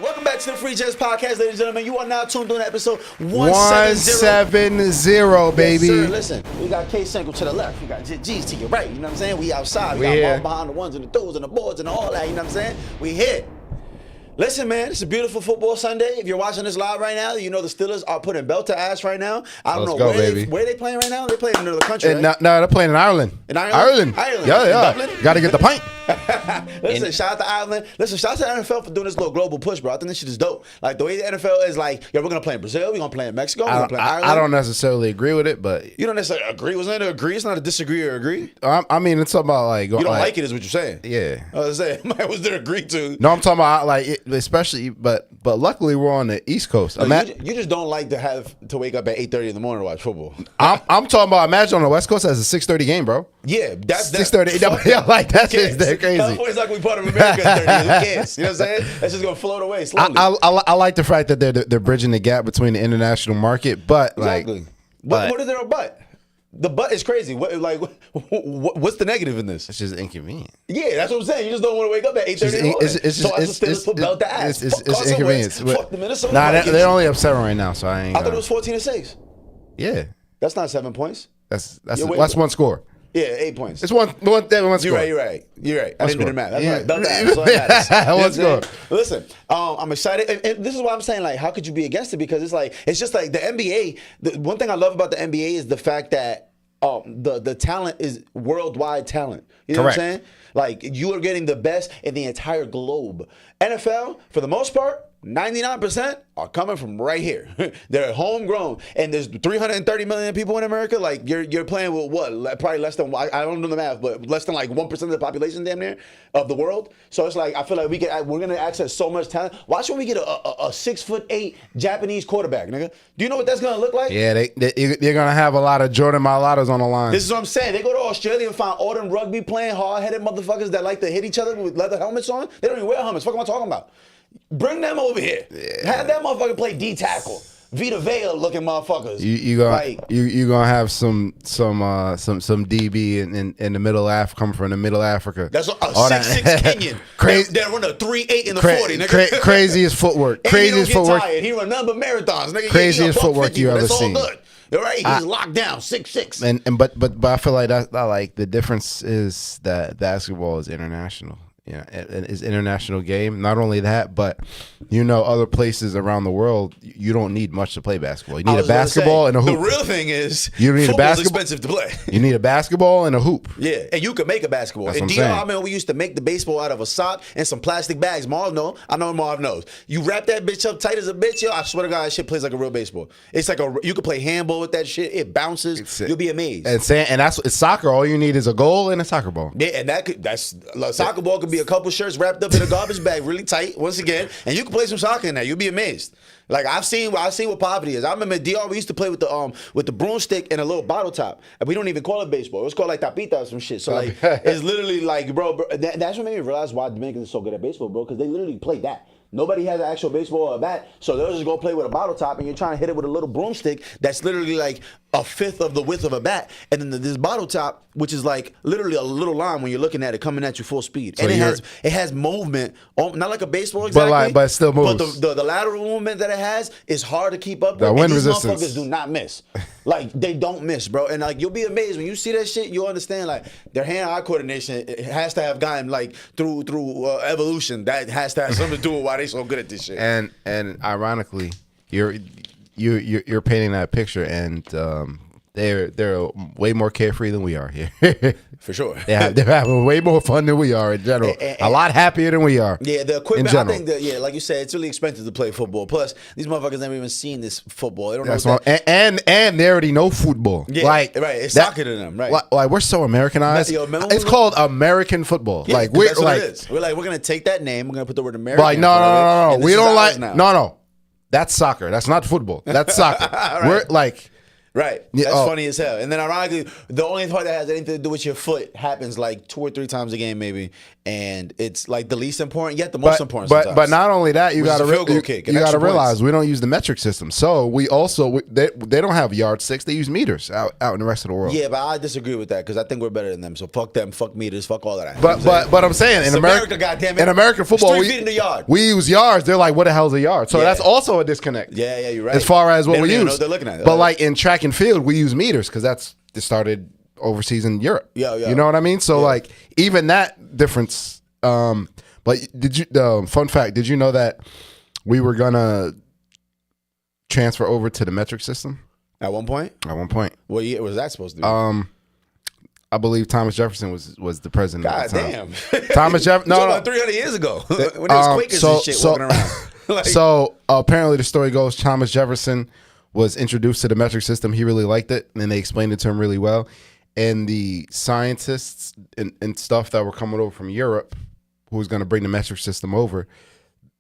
Welcome back to the Free Jets Podcast, ladies and gentlemen. You are now tuned in to episode 170, baby. Yes, sir. Listen, we got K-Single to the left. We got G's to your right. You know what I'm saying? We outside. We got ball behind the ones and the twos and the boards and all that. You know what I'm saying? We here. Listen, man, it's a beautiful football Sunday. If you're watching this live right now, you know the Steelers are putting belt to ass right now. I don't know where they playing right now. They're playing in another country, right? No, they're playing in Ireland. In Ireland? Yeah. Got to get the pint. Listen, shout out to Ireland. Listen, shout out to the NFL for doing this little global push, bro. I think this shit is dope. Like, the way the NFL is like, yo, we're going to play in Brazil. We're going to play in Mexico. We're going to play in Ireland. I don't necessarily agree with it, but... You don't necessarily agree? Wasn't it agree? It's not a disagree or agree. I mean, it's something about, like... You don't like it is what you're saying. Yeah. I was saying, was there agree to? No, I'm talking about, like, especially... But luckily, we're on the East Coast. No, you just don't like to have to wake up at 8:30 in the morning to watch football. I'm talking about, imagine on the West Coast, that's a 6:30 game, bro. Yeah, that's 6:30. Yeah, like, that's just crazy. California's not going to be part of America at 30. Who cares? You know what I'm saying? That's just going to float away slowly. I like the fact that they're bridging the gap between the international market, but exactly. Like, what is there a but? The butt is crazy. What's the negative in this? It's just inconvenient. Yeah, that's what I'm saying. You just don't want to wake up at 8:30 It's belt the ass. It's inconvenience. Fuck the Minnesota. Nah, they're only up 7 right now, so I ain't. I thought it was 14-6. Yeah, that's not 7 points. That's one score. Yeah, 8 points. It's one score. You're right. I didn't do the math. That's right. Belt the ass. So that matters. One score. Listen, I'm excited, and this is why I'm saying, like, how could you be against it? Because it's just like the NBA. The one thing I love about the NBA is the fact that the talent is worldwide talent. You know Correct. what I'm saying? Like, you are getting the best in the entire globe. NFL, for the most part, 99% are coming from right here. They're homegrown, and there's 330 million people in America. Like, you're playing with what? Probably less than, I don't know the math, but less than like 1% of the population damn near of the world. So it's like, I feel like we're gonna access so much talent. Watch when we get a 6'8" Japanese quarterback, nigga. Do you know what that's gonna look like? Yeah, they're gonna have a lot of Jordan Mailatas on the line. This is what I'm saying. They go to Australia and find all them rugby playing hard-headed motherfuckers that like to hit each other with leather helmets on. They don't even wear helmets. What am I talking about? Bring them over here. Yeah. Have that motherfucker play D tackle. Vita Vea looking motherfuckers. You gonna have some DB in the middle coming from the middle Africa. That's a 6'6" Kenyan. Crazy. That run a 3'8" in the 40. Nigga. Craziest footwork. Craziest footwork. He run none but marathons. Nigga. Craziest footwork you ever seen. That's all good. All right, he's locked down, 6'6". But I feel like that like the difference is that basketball is international. Yeah, it's an international game. Not only that, but other places around the world, you don't need much to play basketball. You need a basketball and a hoop. The real thing is, you need a basketball. Expensive to play. You need a basketball and a hoop. Yeah, and you can make a basketball. That's And what I'm DR, man, we used to make the baseball out of a sock and some plastic bags. I know Marv knows. You wrap that bitch up tight as a bitch, yo. I swear to God, that shit plays like a real baseball. It's like you can play handball with that shit. It bounces. You'll be amazed. And it's soccer. All you need is a goal and a soccer ball. Yeah, and soccer ball could be a couple shirts wrapped up in a garbage bag, really tight, once again, and you can play some soccer in there. You'll be amazed. Like, I've seen what poverty is. I remember DR, we used to play with the broomstick and a little bottle top. And we don't even call it baseball. It was called like tapita or some shit. So like, it's literally like, bro, that's what made me realize why Dominicans are so good at baseball, bro, because they literally play that. Nobody has an actual baseball or a bat, so they'll just go play with a bottle top, and you're trying to hit it with a little broomstick that's literally like a fifth of the width of a bat, and then this bottle top, which is like literally a little line when you're looking at it coming at you full speed, so and it has movement, not like a baseball exactly, but it still moves. But the lateral movement that it has is hard to keep up with. The wind and these resistance. Motherfuckers do not miss. Like, they don't miss, bro. And like, you'll be amazed when you see that shit. You'll understand, like, their hand-eye coordination, it has to have gotten like through evolution. That has to have something to do with why they so good at this shit. And ironically, you're painting that picture, and they're way more carefree than we are here. For sure. They're having way more fun than we are in general. A lot happier than we are. Yeah, the equipment, I think like you said, it's really expensive to play football. Plus, these motherfuckers never even seen this football. They don't know and they already know football. Yeah, like, right. It's soccer to them, right? Like, we're so Americanized. It's called American football. Yeah, like, that's what it is. We're gonna take that name, we're gonna put the word American. Like, no. We don't like. No. That's soccer. That's not football. That's soccer. Right. We're like. Right. Yeah, That's funny as hell. And then ironically, the only part that has anything to do with your foot happens like 2 or 3 times a game, maybe. And it's like the least important, yet the most important sometimes. But not only that, you got to realize we don't use the metric system. So we also they don't have yardsticks. They use meters out in the rest of the world. Yeah, but I disagree with that because I think we're better than them. So fuck them, fuck meters, fuck all of that. But I'm saying in America, goddamn it, in American football, 3 feet in the yard. We use yards. They're like, what the hell's a yard? So that's also a disconnect. Yeah, you're right. As far as what we use, know what they're looking at. But like in track and field, we use meters because it started overseas in Europe. Yeah. You know what I mean? So like even that difference. But fun fact? Did you know that we were gonna transfer over to the metric system at one point? At one point. What year was that supposed to be? I believe Thomas Jefferson was the president. God damn. Thomas Jefferson. No, about 300 years ago when there was Quakers and shit walking around. Like, so apparently the story goes Thomas Jefferson was introduced to the metric system. He really liked it, and they explained it to him really well. And the scientists and stuff that were coming over from Europe, who was going to bring the metric system over,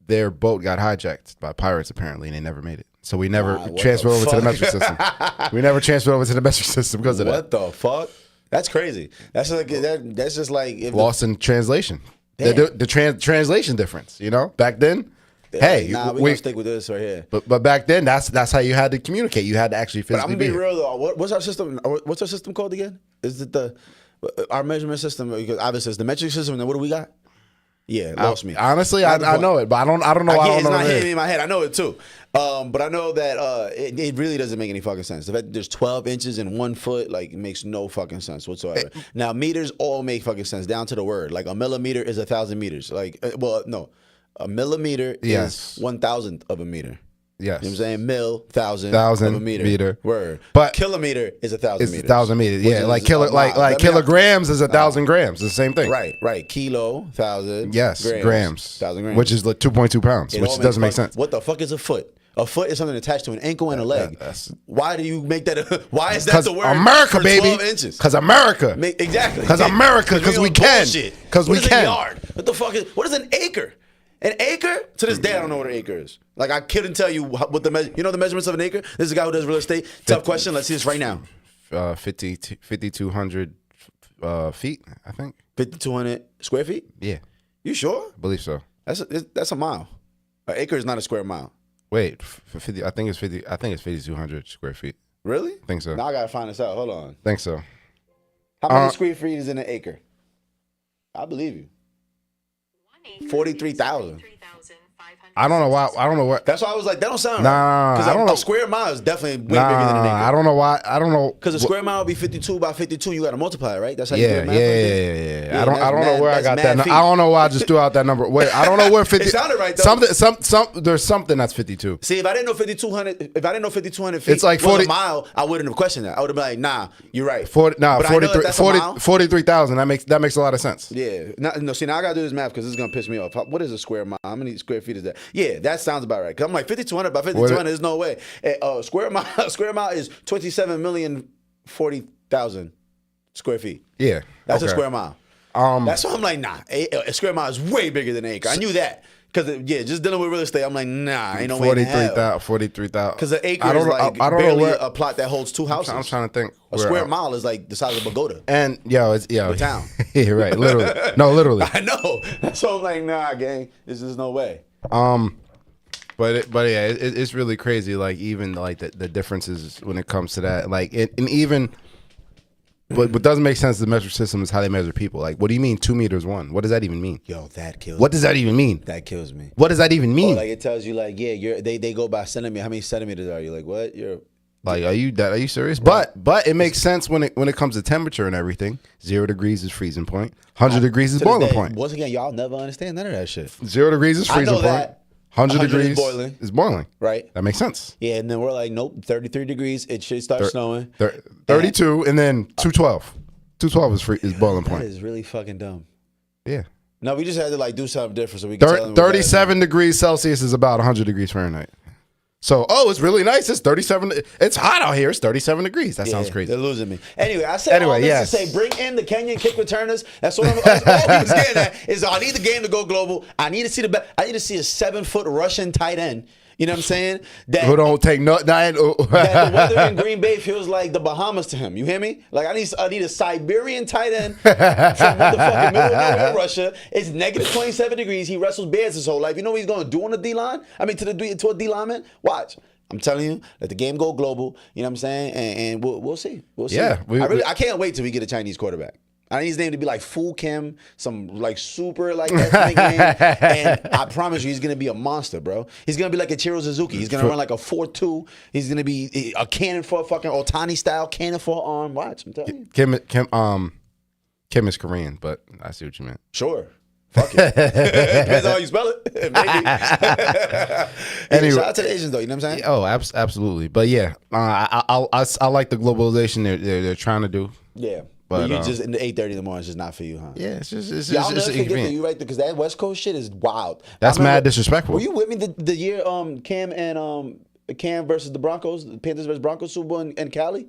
their boat got hijacked by pirates apparently, and they never made it. So we never transferred over to the metric system. We never transferred over to the metric system because of that. What the fuck? That's crazy. That's like that's just like lost in translation. The translation difference. You know, back then. Hey, we're gonna stick with this right here. But back then, that's how you had to communicate. You had to actually physically. But I'm gonna be real though. What's our system? What's our system called again? Is it our measurement system? Because obviously it's the metric system. And then what do we got? Yeah, lost me. Honestly, I know it, but I don't know why I don't know. It's not hitting me in my head. I know it too. But I know that it really doesn't make any fucking sense. The fact that there's 12 inches in 1 foot, like, it makes no fucking sense whatsoever. Now, meters all make fucking sense down to the word. Like, a millimeter is 1,000 meters. Like, well, no. A millimeter is 1,000th of a meter. Yes. You know what I'm saying? Mil, thousand of a meter. Word. But kilometer is 1,000 meters. It's 1,000 meters. Yeah, like kilograms is 1,000 grams. It's the same thing. Right. Kilo, 1,000. Yes, grams. 1,000 grams. Which is like 2.2 pounds, which doesn't make sense. What the fuck is a foot? A foot is something attached to an ankle and a leg. Why do you make that? Why is that the word? America, baby. 12 inches. Because America. Exactly. Because America. Because we can. Because we can. Yard? What the fuck is? What is an acre? An acre? To this day, I don't know what an acre is. Like, I couldn't tell you what the you know the measurements of an acre. This is a guy who does real estate. Tough question. Let's see this right now. 5,200 feet, I think. 5,200 square feet? Yeah. You sure? I believe so. That's a mile. An acre is not a square mile. Wait, for 50, I think it's 5,200 square feet. Really? I think so. Now I gotta find this out. Hold on. Think so. How many square feet is in an acre? I believe you. 43,000. I don't know why. I don't know what. That's why I was like, that don't sound right. Because a square mile is definitely way bigger than an acre. I don't know why. I don't know. Because a square mile would be 52 by 52. You got to multiply it, right? That's how you do Yeah. it. I don't know where I got that. I don't know why I just threw out that number. Wait, I don't know where 50. It sounded right though. There's something that's 52. See, if I didn't know 5,200 feet, it's like 40 was a mile, I wouldn't have questioned that. I would have been like, nah, you're right. 43,000. That makes a lot of sense. Yeah. See, now I gotta do this math because this is gonna piss me off. What is a square mile? How many square feet is that? Yeah, that sounds about right. Cause I'm like 5,200 by 5,200. There's no way. Square mile is 27,040,000 square feet. Yeah, that's a square mile. That's why I'm like, nah. A square mile is way bigger than an acre. I knew that. Because, just dealing with real estate, I'm like, nah, ain't no way in hell. 43,000. Because an acre is like barely a plot that holds 2 houses. I'm trying to think. A square mile is like the size of a pagoda. And, it's a town. Yeah, right. Literally. No, literally. I know. So I'm like, nah, gang. There's just no way. But yeah, it's really crazy. Like, even like the differences when it comes to that. Like, and even... But what doesn't make sense, the metric system is how they measure people. Like, what do you mean 2 meters 1? What does that even mean? Yo, that kills me. What does that even mean? That kills me. What does that even mean? Like, it tells you, like, they go by centimeter. How many centimeters are you? Like, what? Like, are you serious? Right. But it makes sense when it comes to temperature and everything. 0 degrees is freezing point. 100 degrees is boiling point. Once again, y'all never understand none of that shit. 0 degrees is freezing point. That. 100 degrees is boiling. Right. That makes sense. Yeah, and then we're like, nope, 33 degrees, it should start snowing. 32, and then 212. 212 is boiling point. That is really fucking dumb. Yeah. No, we just had to like do something different so we can tell them 37 degrees Celsius is about 100 degrees Fahrenheit. So, it's really nice. It's 37. It's hot out here. It's 37 degrees. That sounds crazy. They're losing me. Anyway, I said all this to say, bring in the Kenyan kick returners. That's what that's all he was getting at. Is I need the game to go global. I need to see a 7-foot Russian tight end. You know what I'm saying? Who don't take no. That the weather in Green Bay feels like the Bahamas to him. You hear me? Like I need a Siberian tight end from motherfucking middle of nowhere, Russia. It's negative 27 degrees. He wrestles bears his whole life. You know what he's gonna do on the D line? I mean, to a D lineman. Watch. I'm telling you, let the game go global. You know what I'm saying? And we'll see. We'll see. Yeah, I can't wait till we get a Chinese quarterback. I need his name to be like Fu Kim, some like super like ethnic name. And I promise you, he's gonna be a monster, bro. He's gonna be like a Chiro Suzuki. He's gonna run like a 4.2. He's gonna be a cannon for a fucking Otani style cannon for arm. Watch, I'm telling you. Kim is Korean, but I see what you meant. Sure. Fuck it. Depends on how you spell it. Maybe. Anyway, shout out to the Asians though. You know what I'm saying? Oh, absolutely. But yeah, I like the globalization they're trying to do. Yeah. But you just in the 8:30 in the morning is just not for you, huh? Yeah, it's just I'll never forget that you right there because that West Coast shit is wild. That's mad disrespectful. Were you with me the year Cam versus the Broncos, the Panthers versus Broncos Super Bowl in Cali?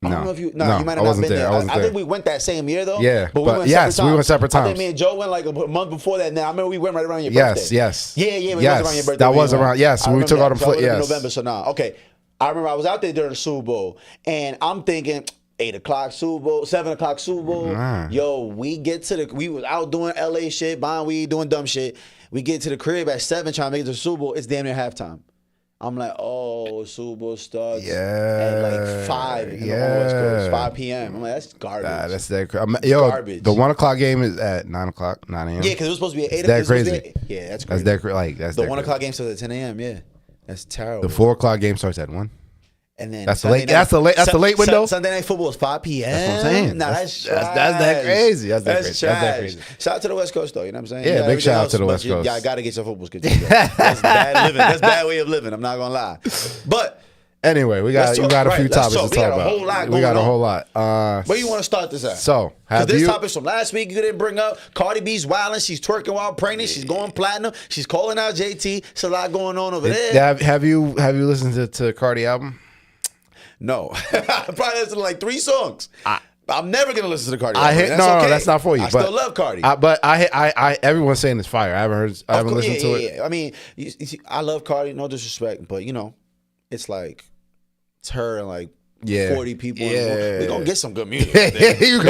I don't know if you. No, you might have not been there. I think we went that same year though. Yeah, but we went separate times. I think me and Joe went like a month before that. Now I remember we went right around your birthday. Yes. Yeah. It was around your birthday. That was around. Yes, we took out them. Yes. November. So now, okay. I remember I was out there during the Super Bowl, and I'm thinking 8 o'clock Super Bowl, 7 o'clock Super Bowl. Yo, we was out doing LA shit, buying weed, doing dumb shit. We get to the crib at 7 trying to make it to the Super Bowl. It's damn near halftime. I'm like, oh, Super Bowl starts at like 5 in the West Coast, 5 p.m. I'm like, that's garbage. That's that garbage. The 1 o'clock game is at 9 o'clock, 9 a.m. Yeah, because it was supposed to be at 8 o'clock. That's crazy. Yeah, that's crazy. That's the 1 o'clock game starts at 10 a.m. Yeah, that's terrible. The 4 o'clock game starts at 1. And then that's the late window. Sunday night football is 5 p.m. That's what I'm saying. Nah, that's that crazy. That's that crazy. Shout out to the West Coast though. You know what I'm saying? Yeah, big shout out to the West Coast. Y'all got to get your football schedule. That's bad living. That's bad way of living. I'm not gonna lie. But anyway, we got a few topics to talk about. We got a whole lot. Where you want to start this at? So, this topic from last week you didn't bring up. Cardi B's wilding. She's twerking while pregnant. She's going platinum. She's calling out JT. It's a lot going on over there. Have you listened to Cardi album? No. I probably listened to like 3 songs. I'm never gonna listen to the Cardi. No, that's not for you. I still love Cardi. But everyone's saying it's fire. I haven't listened to it. Yeah. I mean, you see, I love Cardi. No disrespect, but it's like it's her and like 40 people. Yeah. We're gonna get some good music. One thing we're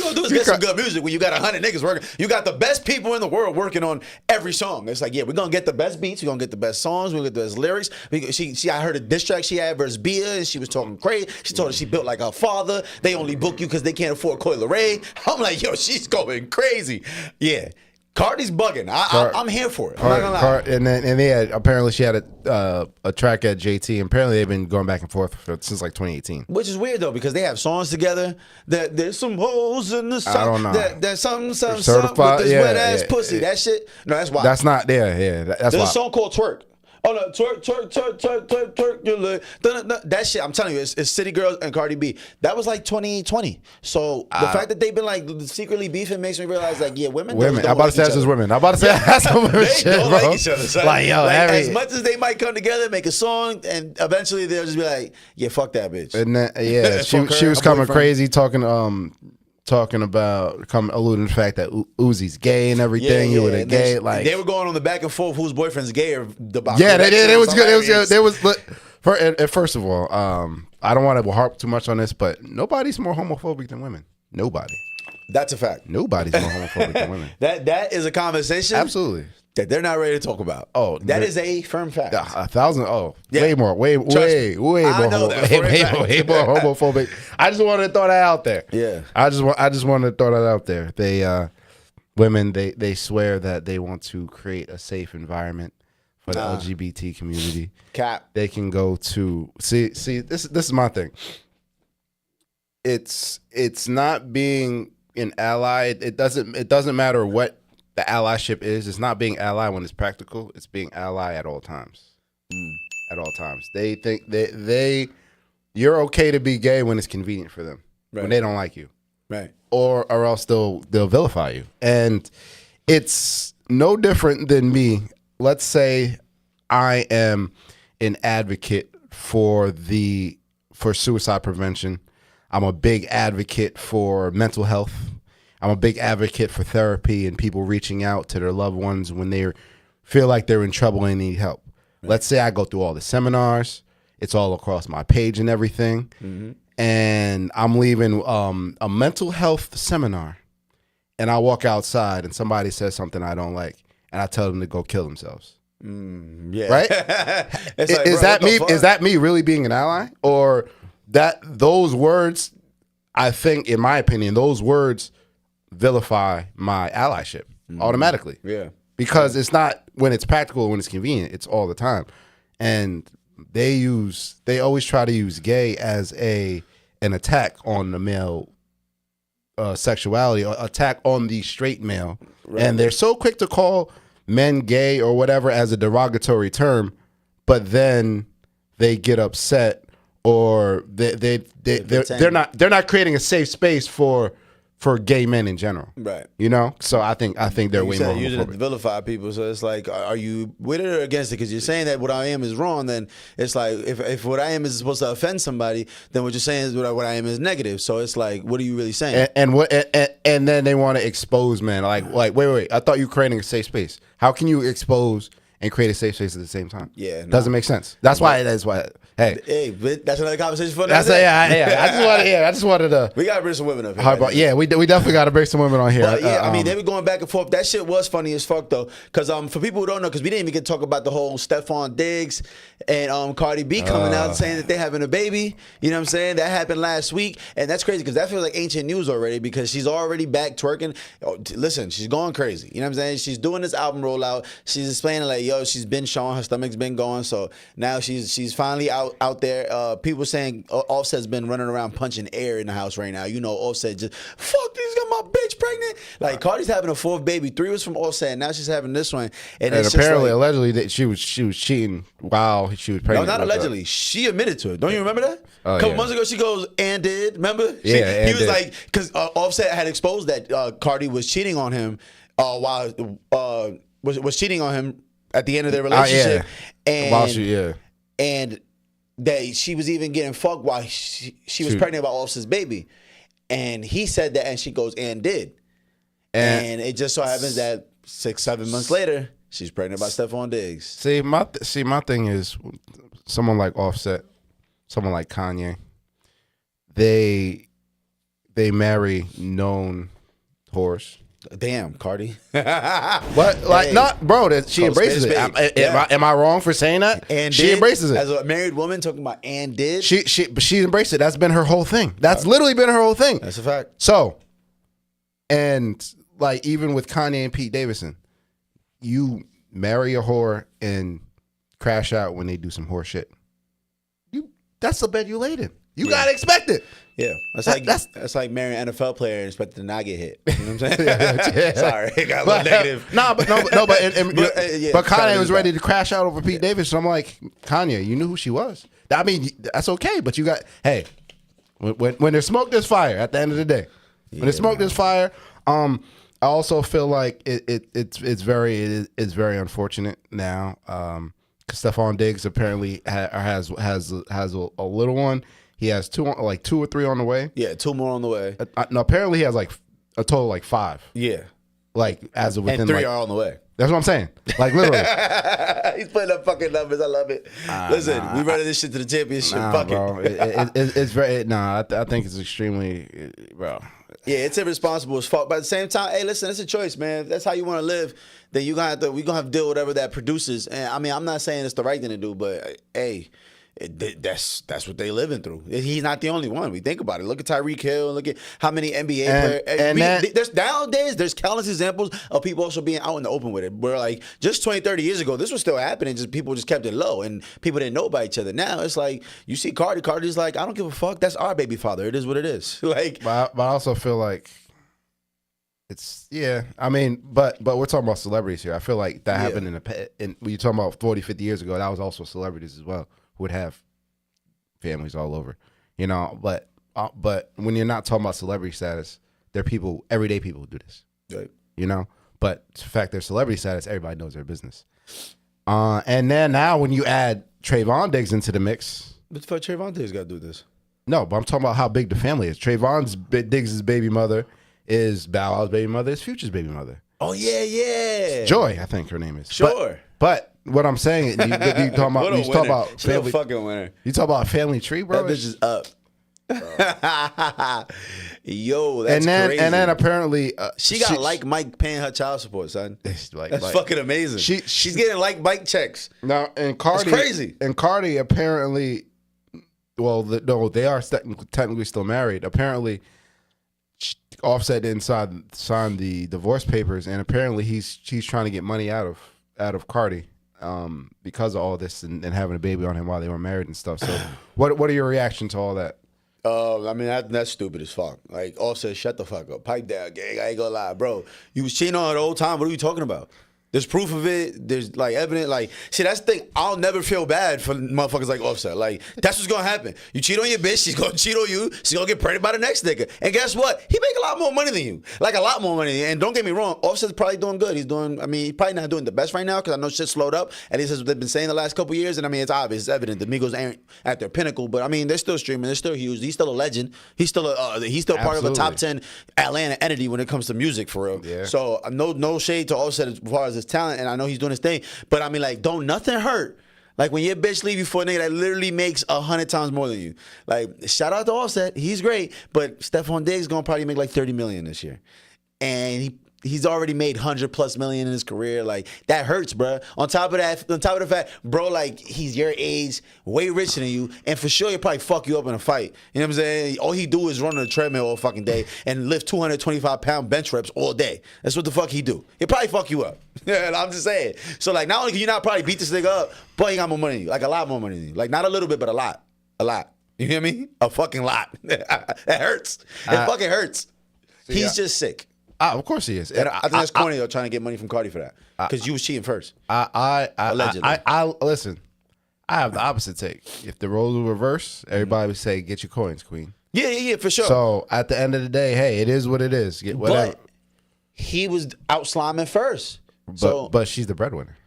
gonna do is get some good music when you got 100 niggas working. You got the best people in the world working on every song. It's like, yeah, we're gonna get the best beats, we're gonna get the best songs, we're gonna get the best lyrics. I heard a diss track she had versus Bia, and she was talking crazy. She told her she built like her father. They only book you because they can't afford Coil Ray. I'm like, yo, she's going crazy. Yeah. Cardi's bugging. I'm here for it. I'm not gonna lie. And they had, apparently she had a track at JT. And apparently they've been going back and forth since like 2018. Which is weird though because they have songs together. That there's some hoes in the song. I don't know. There's something with this wet ass pussy. That shit. No, that's wild. That's not there. Yeah, that's there's wild. A song called Twerk. Oh no, twerk, you look. That shit, I'm telling you, it's City Girls and Cardi B. That was like 2020. So the fact that they've been like secretly beefing makes me realize like, yeah, women. I'm about to say that's just women. I'm about to say that's some women shit, don't bro. like each other. So as much as they might come together, make a song, and eventually they'll just be like, yeah, fuck that bitch. And then, she was coming crazy talking about alluding to the fact that Uzi's gay and everything. You were a gay, like they were going on the back and forth whose boyfriend's gay or the they did. It was good. It was good. First of all, I don't want to harp too much on this, but nobody's more homophobic than women. Nobody. That's a fact. Nobody's more homophobic than women. That is a conversation. Absolutely. That they're not ready to talk about. Oh, that is a firm fact. 1,000. Oh, yeah. way more homophobic. I just wanted to throw that out there. Yeah, I just wanted to throw that out there. They women they swear that they want to create a safe environment for the LGBT community. Cap. They can go to see. This is my thing. It's not being an ally. It doesn't matter what the allyship is. It's not being ally when it's practical. It's being ally at all times. At all times. They think you're okay to be gay when it's convenient for them. Right. When they don't like you. Right. Or else they'll vilify you. And it's no different than me. Let's say I am an advocate for suicide prevention. I'm a big advocate for mental health. I'm a big advocate for therapy and people reaching out to their loved ones when they feel like they're in trouble and need help. Let's say I go through all the seminars. It's all across my page and everything. Mm-hmm. And I'm leaving a mental health seminar. And I walk outside and somebody says something I don't like. And I tell them to go kill themselves. Yeah. Right? Is that me really being an ally? Or that those words, I think, in my opinion, those words vilify my allyship automatically. Yeah. Because it's not when it's practical, when it's convenient, it's all the time. And they always try to use gay as an attack on the male sexuality, or attack on the straight male. Right. And they're so quick to call men gay or whatever as a derogatory term, but then they get upset, or they're not creating a safe space for gay men in general, right? You know, so I think they're way more using it to vilify people. So it's like, are you with it or against it? Because you're saying that what I am is wrong. Then it's like, if what I am is supposed to offend somebody, then what you're saying is what I am is negative. So it's like, what are you really saying? And then they want to expose men. Like wait, I thought you were creating a safe space. How can you expose and create a safe space at the same time? Yeah, doesn't make sense. That's why. Hey, but that's another conversation for another day. I just wanted to. We gotta bring some women up here. Yeah, we definitely gotta bring some women on here. But yeah, I mean, they were going back and forth. That shit was funny as fuck though, because for people who don't know, because we didn't even get to talk about the whole Stephon Diggs and Cardi B coming out saying that they're having a baby. You know what I'm saying? That happened last week, and that's crazy because that feels like ancient news already, because she's already back twerking. Listen, she's going crazy. You know what I'm saying? She's doing this album rollout. She's explaining like, yo, she's been showing, her stomach's been going, so now she's finally out there. People saying Offset's been running around punching air in the house right now. You know, Offset just, fuck, he's got my bitch pregnant. Like, Cardi's having a fourth baby. 3 was from Offset, and now she's having this one. And it's apparently, just like, allegedly, that she was cheating while she was pregnant. No, not allegedly. She admitted to it. Don't you remember that? A couple months ago, she goes, and did. Remember? Yeah, he was like, because Offset had exposed that Cardi was cheating on him while was cheating on him at the end of their relationship. And that she was even getting fucked while she was pregnant about Offset's baby. And he said that, and she goes, and did. And it just so happens that 6-7 months later, she's pregnant by Stephon Diggs. See, my thing is, someone like Offset, someone like Kanye, they marry known whores. Damn, Cardi. What? Like, not, bro, she embraces it. Am I wrong for saying that? And she embraces it. As a married woman talking about and did. She embraced it. That's been her whole thing. That's literally been her whole thing. That's a fact. So, and like, even with Kanye and Pete Davidson, you marry a whore and crash out when they do some whore shit. That's the bed you laid in. You gotta expect it. Yeah, that's like marrying an NFL player and expecting to not get hit. You know what I'm saying? Sorry, it got a little negative. But Kanye was ready to crash out over Pete Davidson. So I'm like, Kanye, you knew who she was. I mean, that's okay, but you got, hey, when there's smoke, there's fire. At the end of the day, when there's smoke, there's fire. I also feel like it's very unfortunate now. Stephon Diggs apparently has a little one. He has 2 or 3 on the way. Yeah, 2 more on the way. No, apparently he has like a total of like 5. Yeah, like as of within, and 3 are on the way. That's what I'm saying. Like, literally. He's putting up fucking numbers. I love it. Listen, we running this shit to the championship. Fuck bro. It's very. I think it's extremely, bro. Yeah, it's irresponsible as fuck. But at the same time, hey, listen, it's a choice, man. If that's how you want to live, then we gonna have to deal with whatever that produces. And I mean, I'm not saying it's the right thing to do, but hey, that's what they living through. He's not the only one. We think about it. Look at Tyreek Hill. Look at how many NBA players. Nowadays, there's countless examples of people also being out in the open with it. Where like just 20, 30 years ago, this was still happening. Just people just kept it low, and people didn't know about each other. Now it's like you see Cardi's like, I don't give a fuck. That's our baby father. It is what it is. Like, but I also feel like it's I mean, but we're talking about celebrities here. I feel like that happened in when you're talking about 40, 50 years ago. That was also celebrities as well, who would have families all over, you know. But when you're not talking about celebrity status, there are people, everyday people who do this, right? You know. But the fact they're celebrity status, everybody knows their business. And then now when you add Trayvon Diggs into the mix, what the fuck Trayvon Diggs got to do with this? No, but I'm talking about how big the family is. Trayvon Diggs' baby mother is Bow Wow's baby mother, is Future's baby mother. Oh yeah. Joy, I think her name is. Sure. But what I'm saying, you talking about She's a family. fucking winner. You talk about family tree, bro. That bitch is up. Yo, that's crazy. And then apparently she got like Mike paying her child support, son. That's fucking amazing. She's getting like Mike checks. Now, and Cardi, that's crazy. And Cardi apparently, well, no, they are technically still married. Apparently, Offset didn't sign the divorce papers, and apparently he's trying to get money out of Cardi because of all this and having a baby on him while they were married and stuff. So, what are your reactions to all that? I mean, that's stupid as fuck. Like, Offset, shut the fuck up. Pipe down, gang. I ain't gonna lie, bro. You was cheating on her the whole time. What are you talking about? There's proof of it. There's, like, evidence. Like, see, that's the thing. I'll never feel bad for motherfuckers like Offset. Like, that's what's gonna happen. You cheat on your bitch, she's gonna cheat on you. She's gonna get pregnant by the next nigga. And guess what? He make a lot more money than you. Like, a lot more money. And don't get me wrong, Offset's probably doing good. He's probably not doing the best right now because I know shit slowed up. At least that's what they've been saying the last couple years. And, I mean, it's obvious. It's evident. The Migos ain't at their pinnacle. But, I mean, they're still streaming. They're still huge. He's still a legend. He's still part of a top 10 Atlanta entity when it comes to music, for real. Yeah. So, no shade to Offset as far as his talent. And I know he's doing his thing, but I mean, like, don't nothing hurt. Like, when your bitch leave you for a nigga that literally makes 100 times more than you. Like, shout out to Offset, he's great, but Stephon Diggs gonna probably make like 30 million this year, and he's already made 100+ million in his career. Like, that hurts, bro. On top of the fact, bro, like, he's your age, way richer than you, and for sure he'll probably fuck you up in a fight. You know what I'm saying? All he do is run on a treadmill all fucking day and lift 225-pound bench reps all day. That's what the fuck he do. He'll probably fuck you up. Yeah, I'm just saying. So, like, not only can you not probably beat this nigga up, but he got more money than you. Like, a lot more money than you. Like, not a little bit, but a lot. A lot. You hear me? A fucking lot. That hurts. It fucking hurts. He's just sick. Of course he is. And I think that's corny though, trying to get money from Cardi for that, because you was cheating first. Allegedly. Listen. I have the opposite take. If the roles were reverse, everybody would say, "Get your coins, queen." Yeah, for sure. So at the end of the day, hey, it is what it is. Get whatever. But he was out sliming first. But she's the breadwinner.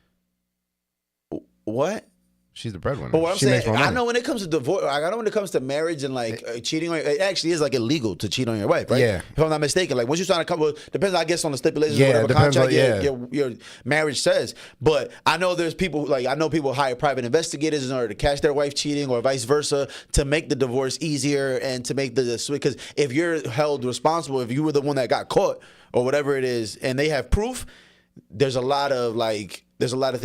What? She's the breadwinner. But what I'm saying, I know when it comes to divorce, I know when it comes to marriage and like cheating on, it actually is like illegal to cheat on your wife, right? Yeah. If I'm not mistaken, like once you sign a couple, depends, I guess, on the stipulations, whatever contract your marriage says. But I know there's people, like, I know people hire private investigators in order to catch their wife cheating or vice versa, to make the divorce easier and to make the switch. Because if you're held responsible, if you were the one that got caught or whatever it is, and they have proof, there's a lot of things there's a lot of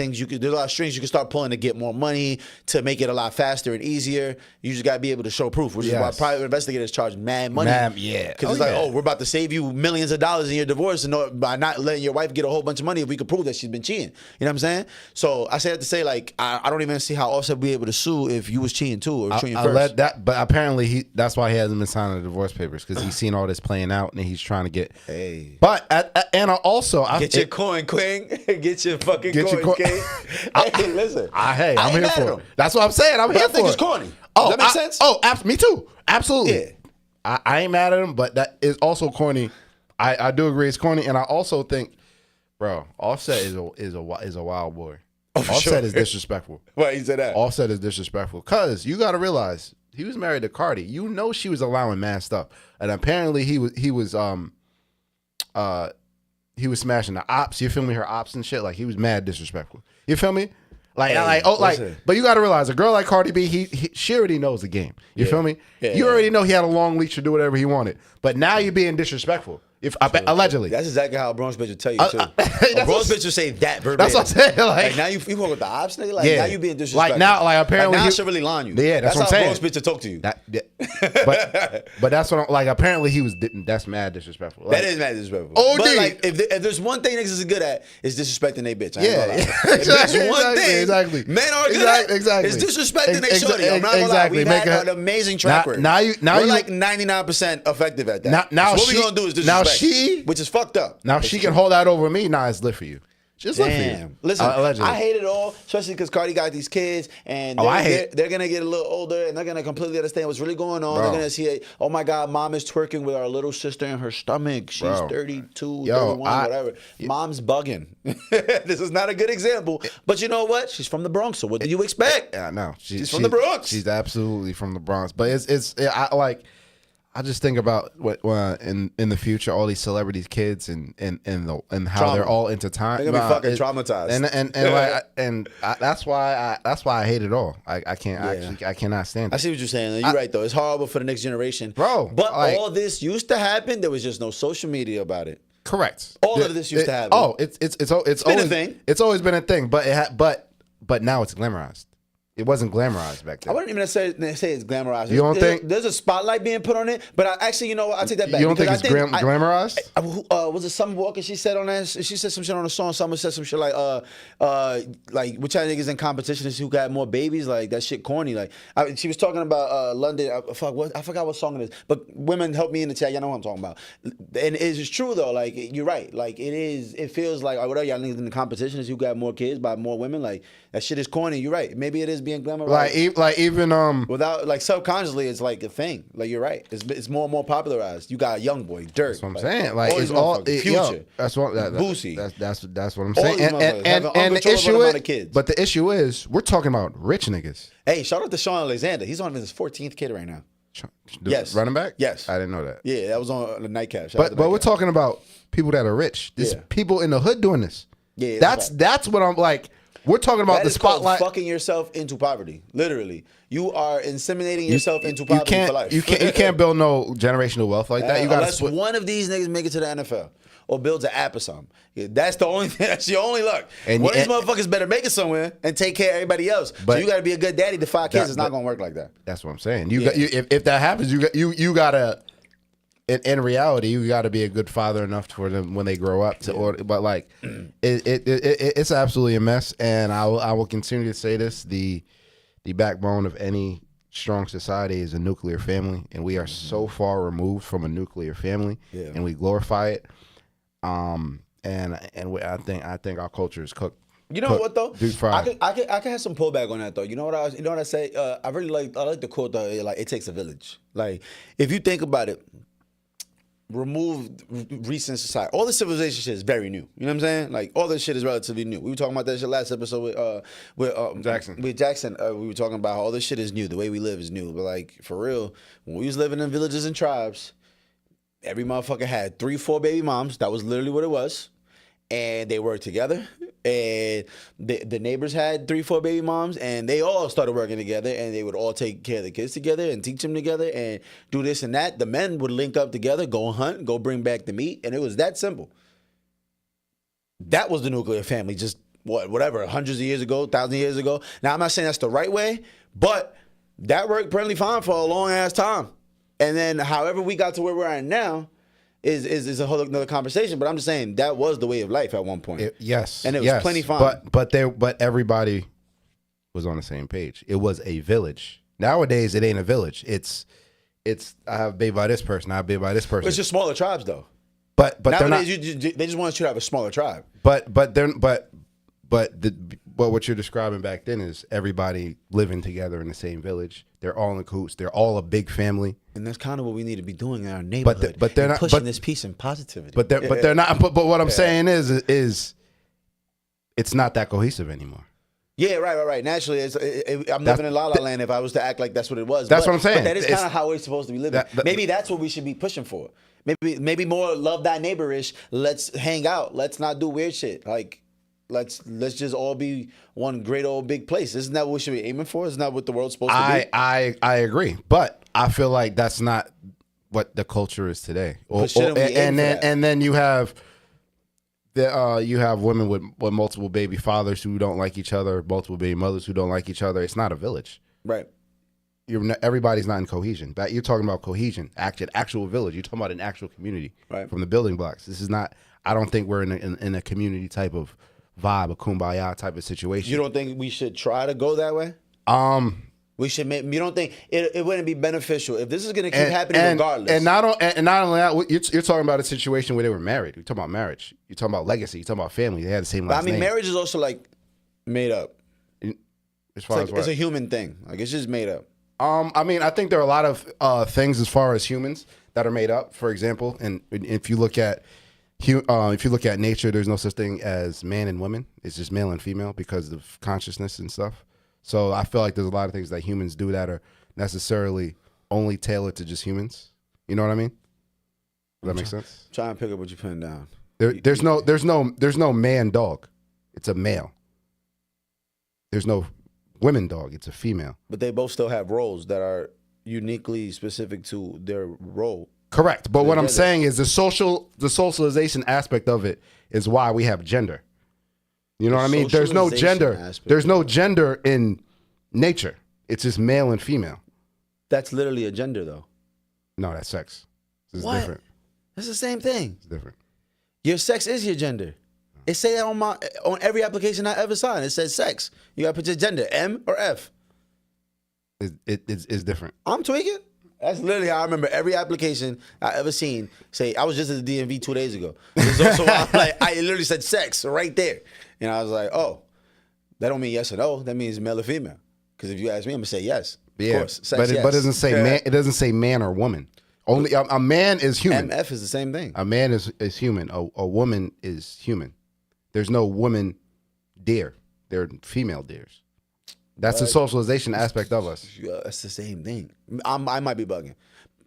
strings you can start pulling to get more money, to make it a lot faster and easier. You just gotta be able to show proof, which is why private investigators charge mad money. Because it's like, we're about to save you millions of dollars in your divorce by not letting your wife get a whole bunch of money if we could prove that she's been cheating. You know what I'm saying? So I say that to say, like, I don't even see how Offset would be able to sue if you was cheating too, or cheating first. But apparently that's why he hasn't been signing the divorce papers, because he's seen all this playing out and he's trying to get. Hey. But and also get your coin, Queen. Get your fucking coin, King. Hey, listen. I'm here for it. That's what I'm saying. I'm here for it. I think it's corny. Does that make sense? Me too. Absolutely. Yeah. I ain't mad at him, but that is also corny. I do agree it's corny, and I also think, bro, Offset is a wild boy. Offset is disrespectful. Why you said that? Offset is disrespectful, because you got to realize he was married to Cardi. You know she was allowing mad stuff, and apparently he was smashing the ops. You feel me? Her ops and shit. Like, he was mad disrespectful. You feel me? But you got to realize, a girl like Cardi B, she already knows the game. You feel me? You already know he had a long leash to do whatever he wanted. But now you're being disrespectful. Allegedly. That's exactly how a Bronx bitch would tell you too. A Bronx bitch would say that verbatim. That's what I'm saying. Like now you walk with the ops, nigga. Like now you being disrespectful. Apparently now I should really line you. Yeah, that's what I'm saying. That's how a Bronx bitch to talk to you. But that's what apparently he was. That's mad disrespectful. That is mad disrespectful. Oh, but like, if there's one thing niggas is good at, is disrespecting their bitch. Exactly. One thing. Exactly. Men are good at. Exactly. It's disrespecting their shorty. I'm not gonna lie. We've had an amazing track record. We're like 99% effective at that. Now what we gonna do is disrespect. Which is fucked up. Now she can hold out over me. Nah, it's lit for you. Just lit for you. Listen, I hate it all, especially because Cardi got these kids, and they're gonna get a little older, and they're gonna completely understand what's really going on. They're gonna see, oh my God, mom is twerking with our little sister in her stomach. She's 32, 31, whatever. Mom's bugging. This is not a good example, but you know what? She's from the Bronx, so what do you expect? Yeah, no, she's from the Bronx. She's absolutely from the Bronx, but I just think about what in the future, all these celebrities' kids and how Trauma. they're all intertwined. They're gonna be fucking traumatized. That's why I hate it all. I cannot stand it. I see what you're saying. You're right though. It's horrible for the next generation, bro. But all this used to happen. There was just no social media about it. Correct. All of this used to happen. Oh, it's always been a thing. It's always been a thing, but now it's glamorized. It wasn't glamorized back then. I wouldn't even say it's glamorized. You don't think there's a spotlight being put on it? But actually, you know what? I take that back. You don't think it's glamorized? Was it Summer Walker? She said on that. She said some shit on the song. Summer said some shit like which I think is in competition is who got more babies. Like that shit corny. Like she was talking about London. I forgot what song it is. But women help me in the chat. Y'all know what I'm talking about. And it's true though. Like you're right. Like it is. It feels like whatever y'all niggas in the competition is who got more kids by more women. Like that shit is corny. You're right. Maybe it is being glamorized. Like even without like subconsciously, it's like a thing. Like you're right. It's more and more popularized. You got Young Boy, Dirk. That's what I'm saying. Like it's all Future. Yo, that's what Boosie. That's what I'm saying. And the issue is we're talking about rich niggas. Hey, shout out to Sean Alexander. He's on his 14th kid right now. Yes, running back. Yes, I didn't know that. Yeah, that was on the nightcap. But we're talking about people that are rich. There's people in the hood doing this. Yeah, that's what I'm like. We're talking about the spotlight. Fucking yourself into poverty. Literally, you are inseminating yourself into poverty for life. You can't build no generational wealth like that. You got unless one of these niggas make it to the NFL or builds an app or something. Yeah, that's the only thing. That's your only luck. And one of these motherfuckers better make it somewhere and take care of everybody else. But so you got to be a good daddy to 5 kids. It's not gonna work like that. That's what I'm saying. If that happens, you gotta. In reality, you got to be a good father enough for them when they grow up. But like, it's absolutely a mess. And I will continue to say this: the backbone of any strong society is a nuclear family, and we are so far removed from a nuclear family, and we glorify it. I think our culture is cooked. You know what though? Deep fried. I could have some pullback on that though. You know what I say? I like the quote though. Like it takes a village. Like if you think about it. Remove recent society. All the civilization shit is very new. You know what I'm saying? Like all this shit is relatively new. We were talking about that shit last episode with Jackson. With Jackson, we were talking about how all this shit is new. The way we live is new. But like for real, when we was living in villages and tribes, every motherfucker had 3-4 baby moms. That was literally what it was. And they worked together. And the neighbors had 3-4 baby moms, and they all started working together, and they would all take care of the kids together and teach them together and do this and that. The men would link up together, go hunt, go bring back the meat, and it was that simple. That was the nuclear family, just whatever, hundreds of years ago, thousands of years ago. Now, I'm not saying that's the right way, but that worked plenty fine for a long ass time. And then, however we got to where we're at now, is a whole another conversation, but I'm just saying that was the way of life at one point. Yes, and it was plenty fine. But everybody was on the same page. It was a village. Nowadays, it ain't a village. It's I have baby by this person. I have baby by this person. It's just smaller tribes though. But nowadays they just want you to have a smaller tribe. But what you're describing back then is everybody living together in the same village. They're all in cahoots. They're all a big family. And that's kind of what we need to be doing in our neighborhood. But they're not pushing this peace and positivity. But they're not. But what I'm saying is, it's not that cohesive anymore. Yeah, right. Naturally, I'm living in La La Land if I was to act like that's what it was. That's what I'm saying. But that is kind of how we're supposed to be living. Maybe that's what we should be pushing for. Maybe more love thy neighbor-ish. Let's hang out. Let's not do weird shit. Like, let's just all be one great old big place. Isn't that what we should be aiming for? Isn't that what the world's supposed to be? I agree, but I feel like that's not what the culture is today. And then you have women with multiple baby fathers who don't like each other, multiple baby mothers who don't like each other. It's not a village, right? Everybody's not in cohesion. That you're talking about cohesion, actual village. You're talking about an actual community, right? From the building blocks. This is not. I don't think we're in a community type of vibe, a kumbaya type of situation. You don't think we should try to go that way? We should. You don't think it wouldn't be beneficial if this is going to keep happening regardless? And not only that, you're talking about a situation where they were married. You're talking about marriage. You're talking about legacy. You're talking about family. They had the same last name. Marriage is also like made up. As far as what? It's a human thing. Like it's just made up. I think there are a lot of things as far as humans that are made up. For example, and if you look at nature, there's no such thing as man and woman. It's just male and female because of consciousness and stuff. So I feel like there's a lot of things that humans do that are necessarily only tailored to just humans. You know what I mean? Does that make sense? Try and pick up what you're putting down. There's no man dog. It's a male. There's no women dog. It's a female. But they both still have roles that are uniquely specific to their role. Correct. But what I'm saying is the socialization aspect of it is why we have gender. You know what I mean? There's no gender. There's no gender in nature. It's just male and female. That's literally a gender, though. No, that's sex. This is what? different. It's the same thing. It's different. Your sex is your gender. It say that on every application I ever signed. It says sex. You gotta put your gender, M or F. It's different. I'm tweaking. That's literally how I remember every application I ever seen say. I was just at the DMV 2 days ago. So I'm like, I literally said sex right there, and I was like, oh, that don't mean yes or no. That means male or female. Because if you ask me, I'm gonna say yes. Yeah, of course. Sex, but it doesn't say man. It doesn't say man or woman. Only a man is human. MF is the same thing. A man is human. A woman is human. There's no woman deer. They're female deers. That's the socialization aspect of us. Yeah, that's the same thing. I might be bugging.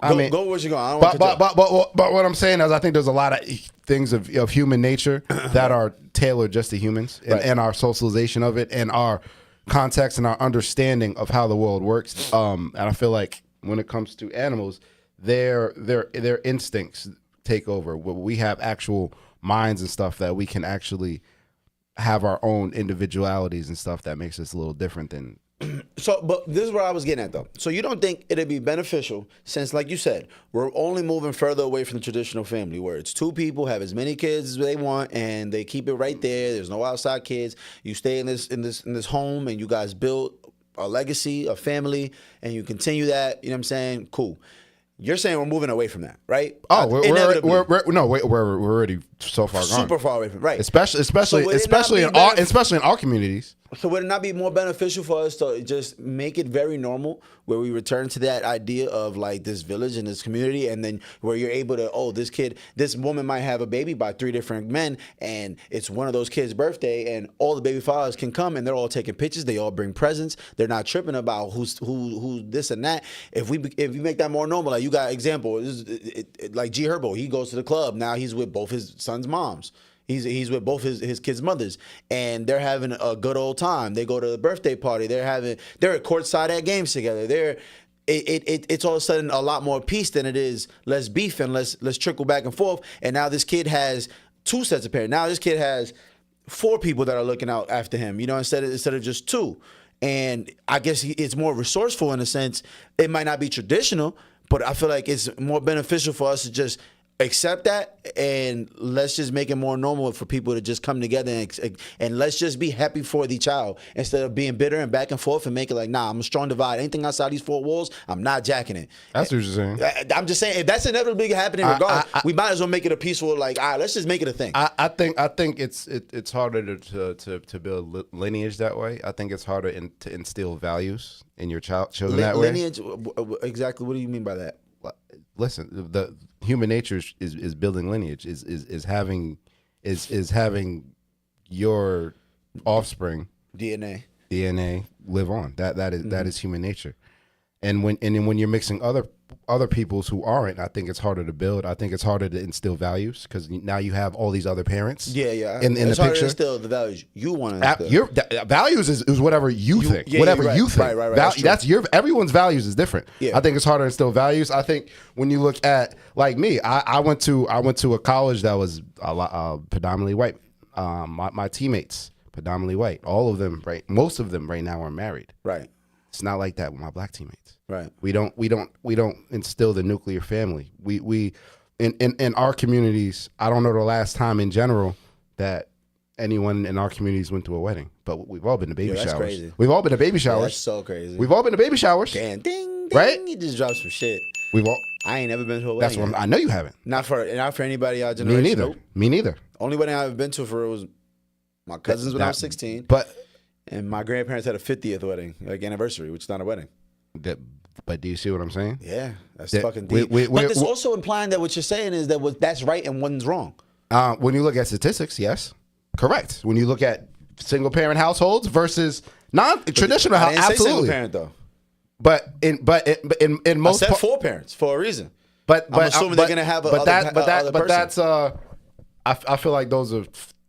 Go where you going. I don't but what I'm saying is I think there's a lot of things of human nature that are tailored just to humans and our socialization of it and our context and our understanding of how the world works. And I feel like when it comes to animals, their instincts take over. We have actual minds and stuff that we can actually have our own individualities and stuff that makes us a little different than. So, but this is where I was getting at, though. So you don't think it'd be beneficial since, like you said, we're only moving further away from the traditional family where it's two people have as many kids as they want and they keep it right there. There's no outside kids. You stay in this home and you guys build a legacy, a family, and you continue that. You know what I'm saying? Cool. You're saying we're moving away from that, right? Oh, we're already so far gone. Super far away from right. Especially in our communities. So would it not be more beneficial for us to just make it very normal, where we return to that idea of like this village and this community, and then where you're able to, this woman might have a baby by 3 different men, and it's one of those kids' birthday, and all the baby fathers can come, and they're all taking pictures. They all bring presents. They're not tripping about who this and that. If we make that more normal, like you got example, like G Herbo, he goes to the club now. He's with both his son's moms. He's with both his kids' mothers, and they're having a good old time. They go to the birthday party. They're at courtside at games together. It's all of a sudden a lot more peace than it is let's beef and let's trickle back and forth. And now this kid has 2 sets of parents. Now this kid has 4 people that are looking out after him. You know, instead of just 2. And I guess it's more resourceful in a sense. It might not be traditional, but I feel like it's more beneficial for us to just accept that, and let's just make it more normal for people to just come together and let's just be happy for the child instead of being bitter and back and forth and make it like, nah, I'm a strong divide. Anything outside these 4 walls, I'm not jacking it. That's what you're saying. I'm just saying, if that's inevitably happening regardless, we might as well make it a peaceful, like, all right, let's just make it a thing. I think it's harder to build lineage that way. I think it's harder to instill values in your children that way. Lineage, exactly. What do you mean by that? Listen, the human nature is building lineage, is having your offspring DNA live on. That is human nature. And when you're mixing other peoples who aren't, I think it's harder to build. I think it's harder to instill values because now you have all these other parents. Yeah. In the harder picture, to instill the values you want to instill. Your values is whatever you think. Whatever you think. Right. That's your. Everyone's values is different. Yeah. I think it's harder to instill values. I think when you look at like me, I went to a college that was a lot, predominantly white. My teammates predominantly white. All of them, right? Most of them right now are married. Right. It's not like that with my black teammates. Right. We don't instill the nuclear family. We in our communities, I don't know the last time in general that anyone in our communities went to a wedding, but we've all been to baby showers. Crazy. We've all been to baby showers. That's so crazy. We've all been to baby showers. Damn, ding, right? He just dropped some shit. I ain't never been to a wedding. That's what I know you haven't. Not for anybody our generation. Me neither. Nope. Me neither. Only wedding I've been to for it was my cousins when I was 16. And my grandparents had a 50th wedding, like anniversary, which is not a wedding. But do you see what I'm saying? Yeah, that's fucking deep. But it's also implying that what you're saying is that that's right and one's wrong. When you look at statistics, yes, correct. When you look at single parent households versus non-traditional households, absolutely. Single parent though. But in most, I said 4 parents for a reason. I'm assuming they're gonna have other person. that's I feel like those are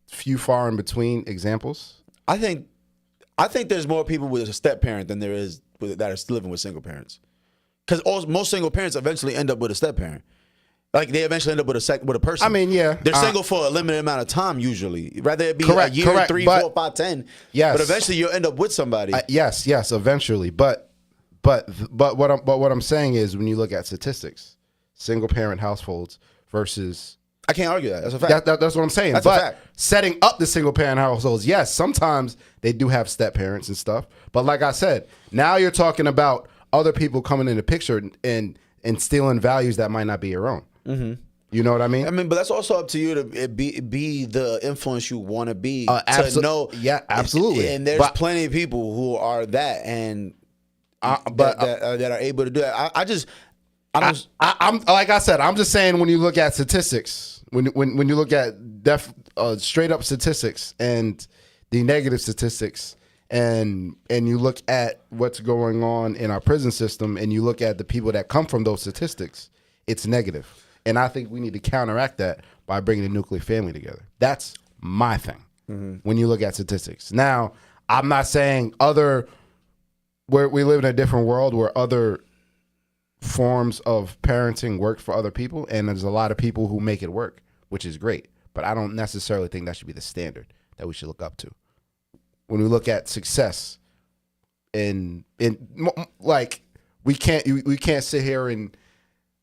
few far in between examples. I think there's more people with a step parent than there is that are still living with single parents. Because most single parents eventually end up with a step parent. Like they eventually end up with a person. I mean, yeah, they're single for a limited amount of time usually. Rather it be correct, a year, correct, 3, but, 4, 5, 10. Yes, but eventually you'll end up with somebody. Yes, eventually. But what I'm saying is when you look at statistics, single parent households versus. I can't argue that. That's a fact. That's what I'm saying. That's but a fact. Setting up the single parent households, yes, sometimes they do have step parents and stuff. But like I said, now you're talking about other people coming in the picture and stealing values that might not be your own. Mm-hmm. You know what I mean? I mean, but that's also up to you to be the influence you want to be to know. Yeah, absolutely. And there's plenty of people who are that and that are able to do that. I'm like I said, I'm just saying when you look at statistics, when you look at straight up statistics and the negative statistics, and you look at what's going on in our prison system, and you look at the people that come from those statistics, it's negative. And I think we need to counteract that by bringing the nuclear family together. That's my thing. Mm-hmm. When you look at statistics. Now, I'm not saying where we live in a different world where other forms of parenting work for other people, and there's a lot of people who make it work, which is great. But I don't necessarily think that should be the standard that we should look up to. When we look at success, in like we can't sit here and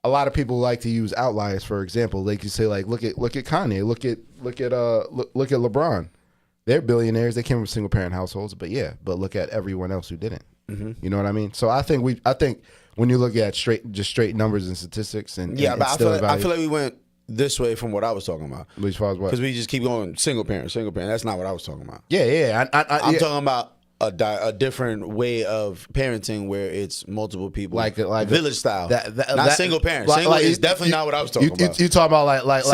a lot of people like to use outliers, for example. Like you say, like look at Kanye, look at LeBron. They're billionaires. They came from single parent households, but look at everyone else who didn't. Mm-hmm. You know what I mean? So I think when you look at straight numbers and statistics and but I feel like we went this way from what I was talking about. As far as what? Because we just keep going single parent. That's not what I was talking about. Yeah. I'm talking about a different way of parenting where it's multiple people, like village style, not single parent. Single is definitely not what I was talking about. You talking about like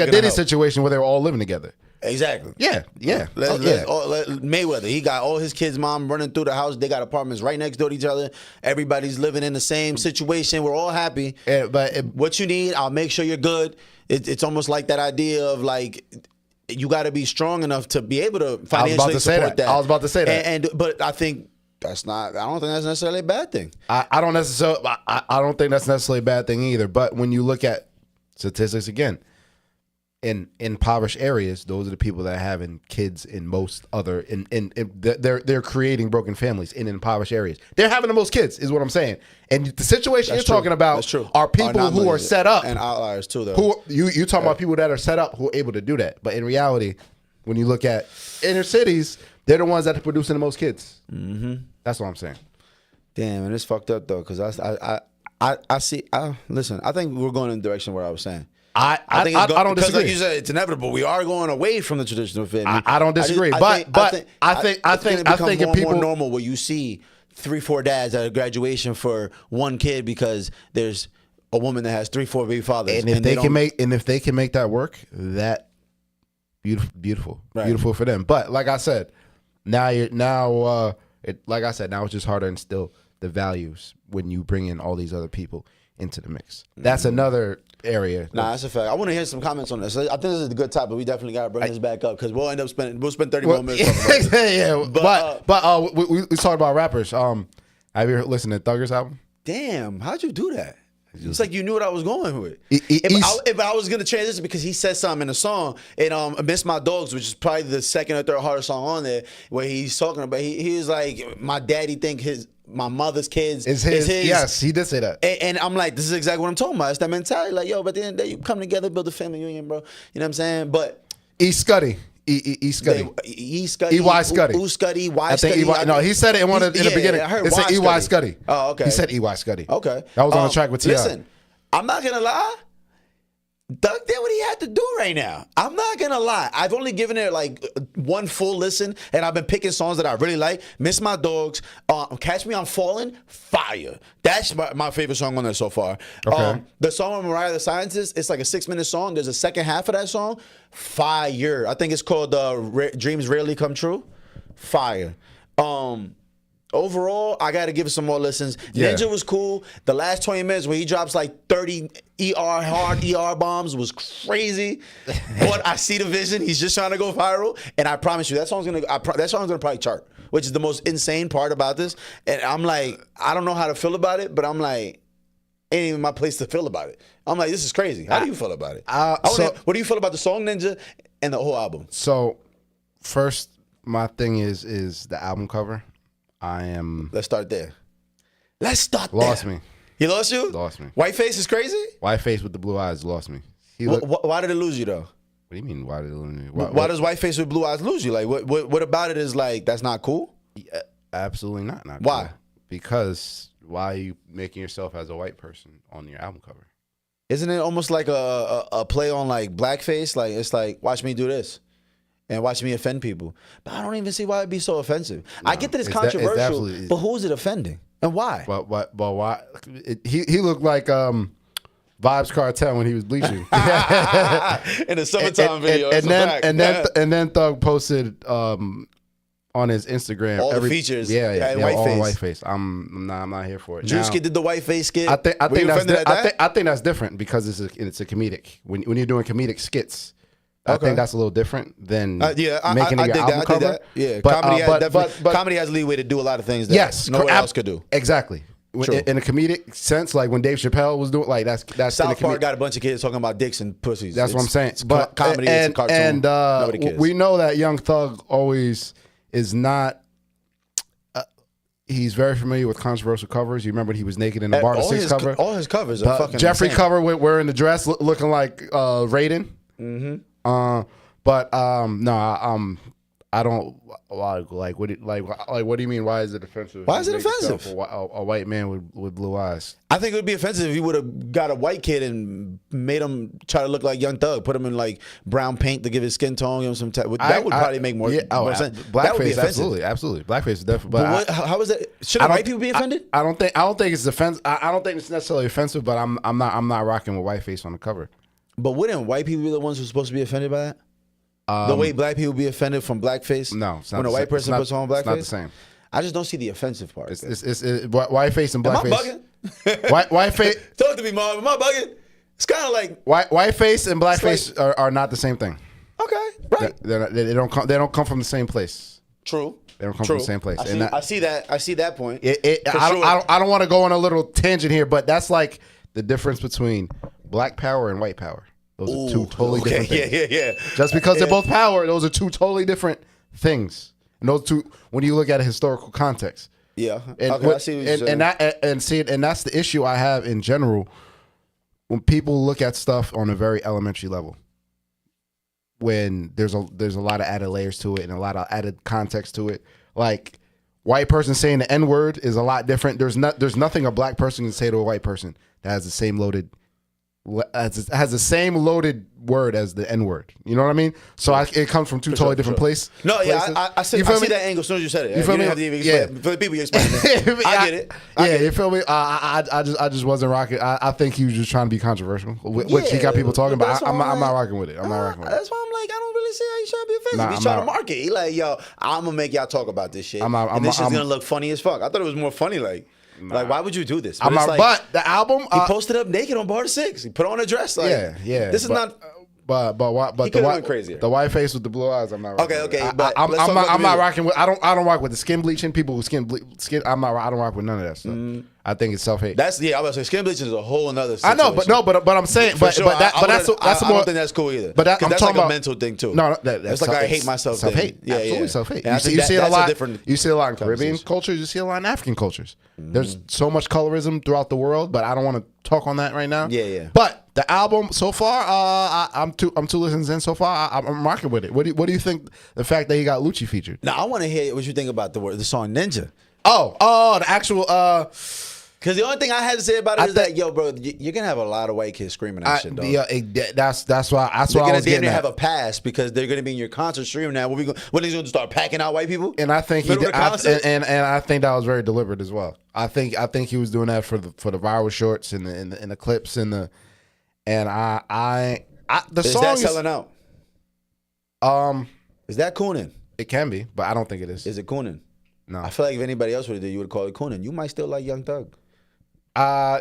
a Diddy situation where they were all living together. Exactly. Yeah. Mayweather, he got all his kids' mom running through the house. They got apartments right next door to each other. Everybody's living in the same situation. We're all happy. But what you need, I'll make sure you're good. It's almost like that idea of like, you got to be strong enough to be able to financially support that. I was about to say that. But I think I don't think that's necessarily a bad thing. I don't think that's necessarily a bad thing either. But when you look at statistics again, in impoverished areas, those are the people that are having kids in most other they're creating broken families in impoverished areas. They're having the most kids, is what I'm saying. And the situation you're talking about are people who are set up and outliers too. Though who you talking about people that are set up who are able to do that. But in reality, when you look at inner cities, they're the ones that are producing the most kids. Mm-hmm. That's what I'm saying. Damn, and it's fucked up though, because I see. Listen, I think we're going in the direction where I was saying. I don't disagree. Like you said, it's inevitable. We are going away from the traditional family. I don't disagree, I think it becomes more normal where you see 3-4 dads at a graduation for one kid because there's a woman that has 3-4 baby fathers. And if they can make that work, that beautiful for them. But like I said, now it's just harder to instill the values when you bring in all these other people into the mix. That's another area. Nah, that's a fact. I want to hear some comments on this. I think this is a good topic. We definitely got to bring this back up because we'll spend 30 more minutes talking about it. But we talked about rappers. Have you listened to Thugger's album? Damn, how'd you do that? It's like you knew what I was going with. If I was going to transition because he said something in the song, and Miss My Dogs, which is probably the second or third hardest song on there, where he's talking about, he was like, my daddy think my mother's kids is his. Yes, he did say that. And I'm like, this is exactly what I'm talking about. It's that mentality. Like, yo, but at the end of the day, you come together, build a family union, bro. You know what I'm saying? But E. Scuddy. E. Scuddy. E. Scuddy. E.Y. Scuddy. U. Scuddy. Y. Scuddy. No, he said it in the beginning. I heard it said E.Y. Scuddy. Oh, okay. He said E.Y. Scuddy. Okay. That was on the track with T.I. Listen, I'm not going to lie. Doug did what he had to do right now. I'm not gonna lie. I've only given it like one full listen, and I've been picking songs that I really like. Miss My Dogs, Catch Me I'm Falling, fire. That's my favorite song on there so far. Okay. The song on Mariah the Scientist, it's like a 6-minute song. There's a second half of that song, fire. I think it's called Dreams Rarely Come True, fire. Overall, I got to give it some more listens. Yeah. Ninja was cool. The last 20 minutes where he drops like 30 hard ER bombs was crazy. But I see the vision. He's just trying to go viral. And I promise you, that song's gonna probably chart, which is the most insane part about this. And I'm like, I don't know how to feel about it, but I'm like, ain't even my place to feel about it. I'm like, this is crazy. How do you feel about it? What do you feel about the song Ninja and the whole album? So, first, my thing is the album cover. Let's start there. Lost me. He lost you? Lost me. Whiteface is crazy? Whiteface with the blue eyes lost me. Why did it lose you though? What do you mean? Why did it lose me? Why does Whiteface with blue eyes lose you? Like, what about it is like that's not cool? Yeah, absolutely not. Why? Cool. Because why are you making yourself as a white person on your album cover? Isn't it almost like a play on like blackface? Like it's like watch me do this. And watch me offend people. But I don't even see why it'd be so offensive. No, I get that it's controversial, but who is it offending? And why? But why? He looked like Vibes Cartel when he was bleaching. In the summertime video. And then Thug posted on his Instagram all the features. Yeah, white all face. White face. I'm not here for it. Juice Kid did the white face skit. I think that's different because it's a comedic. When you're doing comedic skits. I think that's a little different than making it your album cover. Yeah, but, comedy has leeway to do a lot of things that no one else could do. Exactly. In a comedic sense, like when Dave Chappelle was doing, like that's South Park got a bunch of kids talking about dicks and pussies. That's what I'm saying. But comedy is a cartoon. And nobody cares. We know that Young Thug always is not. He's very familiar with controversial covers. You remember he was naked in the Barter 6 cover. All his covers are fucking Jeffrey insane. cover wearing the dress, looking like Raiden. Mm-hmm. I don't like what do you mean? Why is it offensive? Why is it offensive? A white man with blue eyes. I think it would be offensive if you would have got a white kid and made him try to look like Young Thug, put him in like brown paint to give his skin tone, give him some. That would probably make more, more sense. That would be offensive. Absolutely. Blackface is definitely. But how is that? Should white people be offended? I don't think it's offensive. I don't think it's necessarily offensive, but I'm not rocking with whiteface on the cover. But wouldn't white people be the ones who are supposed to be offended by that? The way black people be offended from blackface? No, it's not when a white person puts on blackface? It's not the same. I just don't see the offensive part. It's whiteface and blackface. Am I bugging? Whiteface. Talk to me, Mom. Am I bugging? It's kind of like whiteface and blackface are not the same thing. Okay, right. They don't come from the same place. True. They don't come from the same place. I see that point. I don't want to go on a little tangent here, but that's like the difference between black power and white power. Those are two totally different things. Yeah. Just because they're both power, those are two totally different things. And those two, when you look at a historical context. Yeah. And I see what you're saying. And that's the issue I have in general when people look at stuff on a very elementary level. When there's a lot of added layers to it and a lot of added context to it. Like white person saying the N-word is a lot different. There's nothing a black person can say to a white person that has the same loaded word as the N-word. You know what I mean? So it comes from two totally different places. No, yeah, I see that angle as soon as you said it. You feel me? Have to even explain. For the people you explain it. I get it. You feel me? I just wasn't rocking. I think he was just trying to be controversial, which he got people talking about. I'm not rocking with it. I'm not rocking with it. That's why I'm like, I don't really see how he's trying to be offensive. He's trying to market. He like, yo, I'm gonna make y'all talk about this shit. And this shit's gonna look funny as fuck. I thought it was more funny like. Like, why would you do this? But the album, he posted up naked on Barter 6. He put on a dress. Like, yeah. This is not. But the white face with the blue eyes, I'm not rocking. Okay. But I'm not rocking with. I don't rock with the skin bleaching people who skin. I don't rock with none of that stuff. I think it's self-hate. I was about to say skin bleaching is a whole another situation. I know, but I'm saying, I don't think that's cool either. But that's like a mental thing too. No, that's like I hate myself. Self-hate, yeah, absolutely self-hate. You see it a lot. You see a lot in Caribbean cultures. You see a lot in African cultures. There's so much colorism throughout the world, but I don't want to talk on that right now. Yeah. But the album so far, I'm two listens in so far. I'm rocking with it. What do you think? The fact that he got Lucci featured. Now I want to hear what you think about the song Ninja. Oh, the actual. Because the only thing I had to say about it is that, yo, bro, you're gonna have a lot of white kids screaming that shit, dog. Yeah, that's why I was getting to have a pass because they're gonna be in your concert streaming now. When he's gonna start packing out white people? And I think he did, and I think that was very deliberate as well. I think he was doing that for the viral shorts and the clips and the song is selling out. Is that cooning? It can be, but I don't think it is. Is it cooning? No. I feel like if anybody else would have did, you would have called it Coonan. You might still like Young Thug.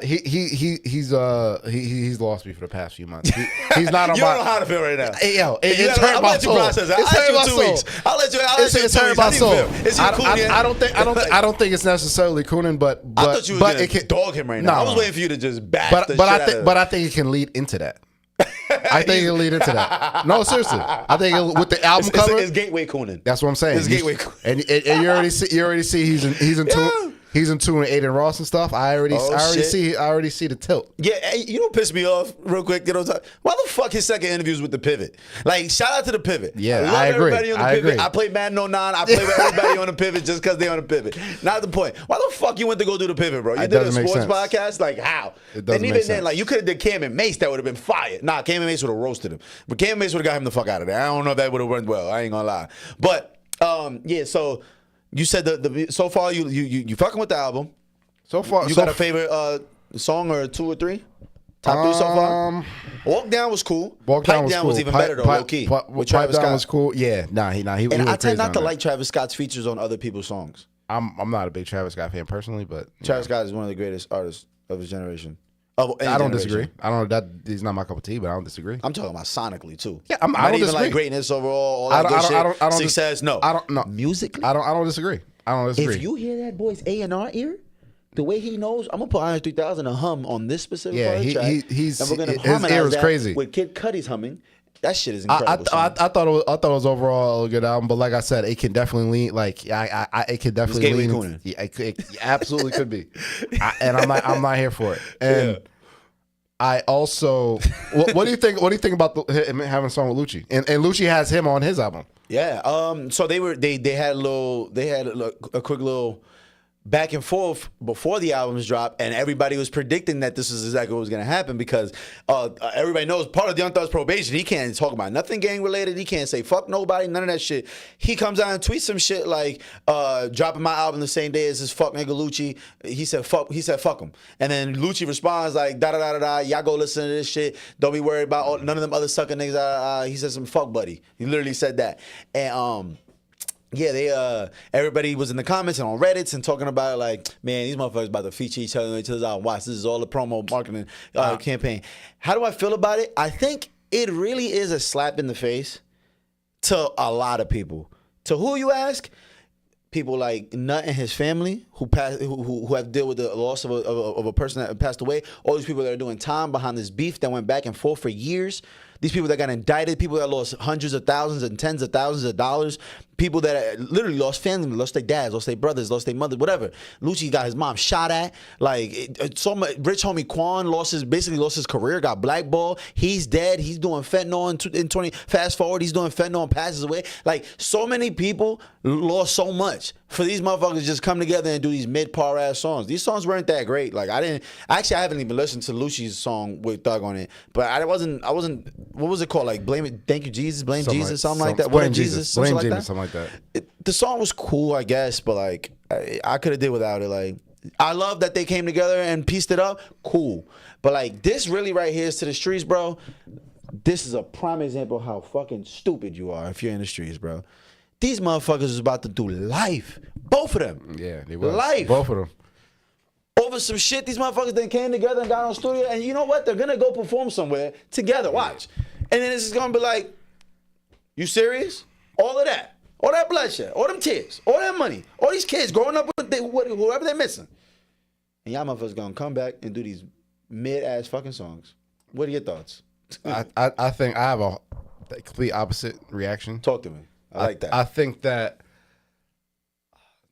He's lost me for the past few months. He's not on You don't know how to feel right now. Hey, yo, it's I'll hurt my let you soul. process it. It's I'll hurt my let you 2 soul. weeks. I'll let you 2 weeks. It's hurt my How do you soul. feel? Is he a Coonan? I don't think it's necessarily Coonan, but I thought you were going to dog him right now. I was waiting for you to just bash the shit out of him. But I think it can lead into that. I think it'll lead into that. No, seriously. I think with the album cover, it's Gateway Coonan. that's what I'm saying. It's Gateway Coonan. And you already see he's in tune. He's in tune with Aiden Ross and stuff. I already see the tilt. Yeah, hey, you know what pissed me off real quick? Why the fuck his second interviews with the Pivot? Like, shout out to the Pivot. Yeah, love I agree. Everybody on the Pivot. I play Madden 09. I play with everybody on the Pivot just because they on the Pivot. Not the point. Why the fuck you went to go do the Pivot, bro? You did a sports podcast? Like, how? It doesn't and make even then, like, you could have did Cam and Mace. That would have been fire. Nah, Cam and Mace would have roasted him. But Cam and Mace would have got him the fuck out of there. I don't know if that would have went well. I ain't gonna lie. But, yeah, so you said so far you fucking with the album. So far, You got a favorite song or 2 or 3? Top 3 so far? Walk Down was cool. Pipe Down was even better though, low key. With Travis Scott was cool. Yeah, he and went I tend crazy not on to that. like Travis Scott's features on other people's songs. I'm not a big Travis Scott fan personally, but Travis Scott is one of the greatest artists of his generation. I don't disagree. I don't know that he's not my cup of tea, but I don't disagree. I'm talking about sonically too. Yeah, I not don't even disagree. like greatness overall. All that good shit. I don't Success. No, I don't know. Musically, I don't disagree. if you hear that boy's A&R ear, the way he knows, I'm gonna put Iron 3000 a hum on this specific part of the track. And we're gonna his ear is crazy. with Kid Cudi's humming. That shit is incredible. I thought it was overall a good album, but like I said, it can definitely lean. Like it could definitely Gateway lean. Coonan. Yeah, it absolutely could be. And I'm not here for it. And I also, what do you think? What do you think about him having a song with Lucci? And Lucci has him on his album. Yeah. So they had a quick little back and forth before the albums dropped, and everybody was predicting that this is exactly what was going to happen because everybody knows part of Young Thug's probation, he can't talk about nothing gang related. He can't say fuck nobody, none of that shit. He comes out and tweets some shit like dropping my album the same day as this fuck nigga Lucci. He said fuck him, and then Lucci responds like da da da da da. Y'all go listen to this shit. Don't be worried about none of them other sucker niggas. He said some fuck buddy. He literally said that, and yeah, everybody was in the comments and on Reddits and talking about it like, man, these motherfuckers about to feature each other's album. Watch, this is all the promo marketing campaign. How do I feel about it? I think it really is a slap in the face to a lot of people. To who you ask? People like Nut and his family who have dealt with the loss of a person that passed away. All these people that are doing time behind this beef that went back and forth for years. These people that got indicted, people that lost hundreds of thousands and tens of thousands of dollars, people that literally lost family, lost their dads, lost their brothers, lost their mothers, whatever. Lucci got his mom shot at. Like so much. Rich homie Quan basically lost his career, got blackballed. He's dead. He's doing fentanyl in 20. Fast forward, he's doing fentanyl and passes away. Like so many people lost so much for these motherfuckers to just come together and do these mid-par ass songs. These songs weren't that great. Like I haven't even listened to Lucci's song with Thug on it, but I wasn't. What was it called? Like Blame It, Thank You Jesus, Blame Jesus, something like that. Blame Jesus, something like that. The song was cool, I guess, but like I could have did without it. Like I love that they came together and pieced it up. Cool, but like this really right here is to the streets, bro. This is a prime example of how fucking stupid you are if you're in the streets, bro. These motherfuckers is about to do life, both of them. Yeah, they were life, both of them. Over some shit, these motherfuckers then came together and got on studio, and you know what? They're gonna go perform somewhere together. Watch, and then this is gonna be like, you serious? All of that. All that bloodshed, all them tears, all that money, all these kids growing up with whoever they're missing. And y'all motherfuckers gonna come back and do these mid-ass fucking songs. What are your thoughts? I think I have a complete opposite reaction. Talk to me. I like that. I think that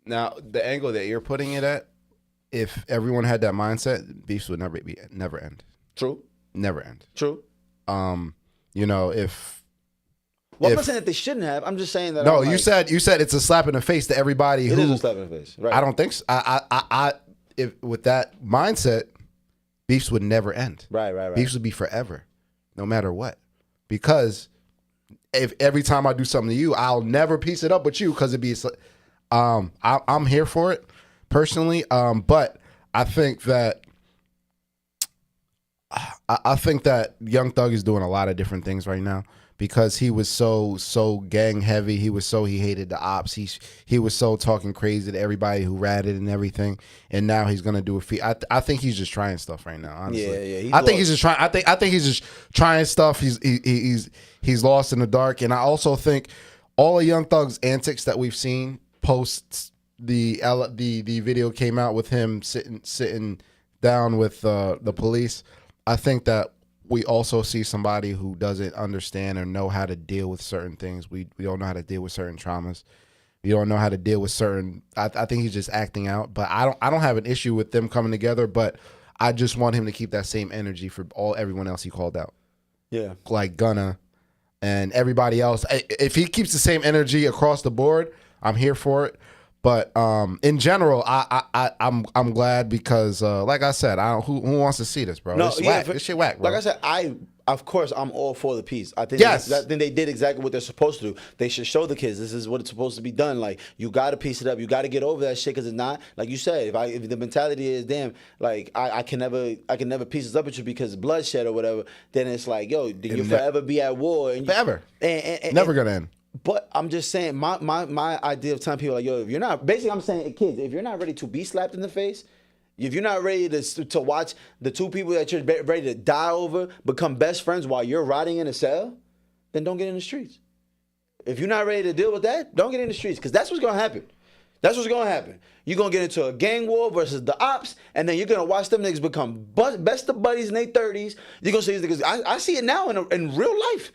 now the angle that you're putting it at, if everyone had that mindset, beefs would never end. True. Never end. True. You know, if well, I'm not saying that they shouldn't have. I'm just saying that. No, you said it's a slap in the face to everybody. It is a slap in the face. Right. I don't think so. If with that mindset, beefs would never end. Right. Beefs would be forever, no matter what. Because if every time I do something to you, I'll never piece it up with you because it'd be. I'm here for it personally, but I think that I think that Young Thug is doing a lot of different things right now because he was so gang heavy. He hated the ops. He was so talking crazy to everybody who ratted and everything. And now he's gonna do a feat. I think he's just trying stuff right now. Honestly, Yeah. I think he's just trying. I think he's just trying stuff. He's lost in the dark. And I also think all of Young Thug's antics that we've seen post the video came out with him sitting down with the police. I think that we also see somebody who doesn't understand or know how to deal with certain things. We don't know how to deal with certain traumas. We don't know how to deal with certain. I think he's just acting out. But I don't have an issue with them coming together. But I just want him to keep that same energy for everyone else he called out. Yeah, like Gunna and everybody else. If he keeps the same energy across the board, I'm here for it. But in general, I'm glad because, like I said, who wants to see this, bro? No, This whack. This shit whack, bro. Like I said, of course, I'm all for the peace. I think Yes. then they did exactly what they're supposed to do. They should show the kids this is what it's supposed to be done. Like you got to piece it up. You got to get over that shit because it's not like you said. If the mentality is damn, like I can never piece this up with you because bloodshed or whatever. Then it's like yo, you'll forever be at war. And Forever. And Never gonna end. But I'm just saying, my idea of telling people like, yo, if you're not, basically I'm saying, kids, if you're not ready to be slapped in the face, if you're not ready to watch the two people that you're ready to die over become best friends while you're rotting in a cell, then don't get in the streets. If you're not ready to deal with that, don't get in the streets because that's what's going to happen. That's what's going to happen. You're going to get into a gang war versus the ops, and then you're going to watch them niggas become best of buddies in their 30s. You're going to see these niggas. I see it now in real life.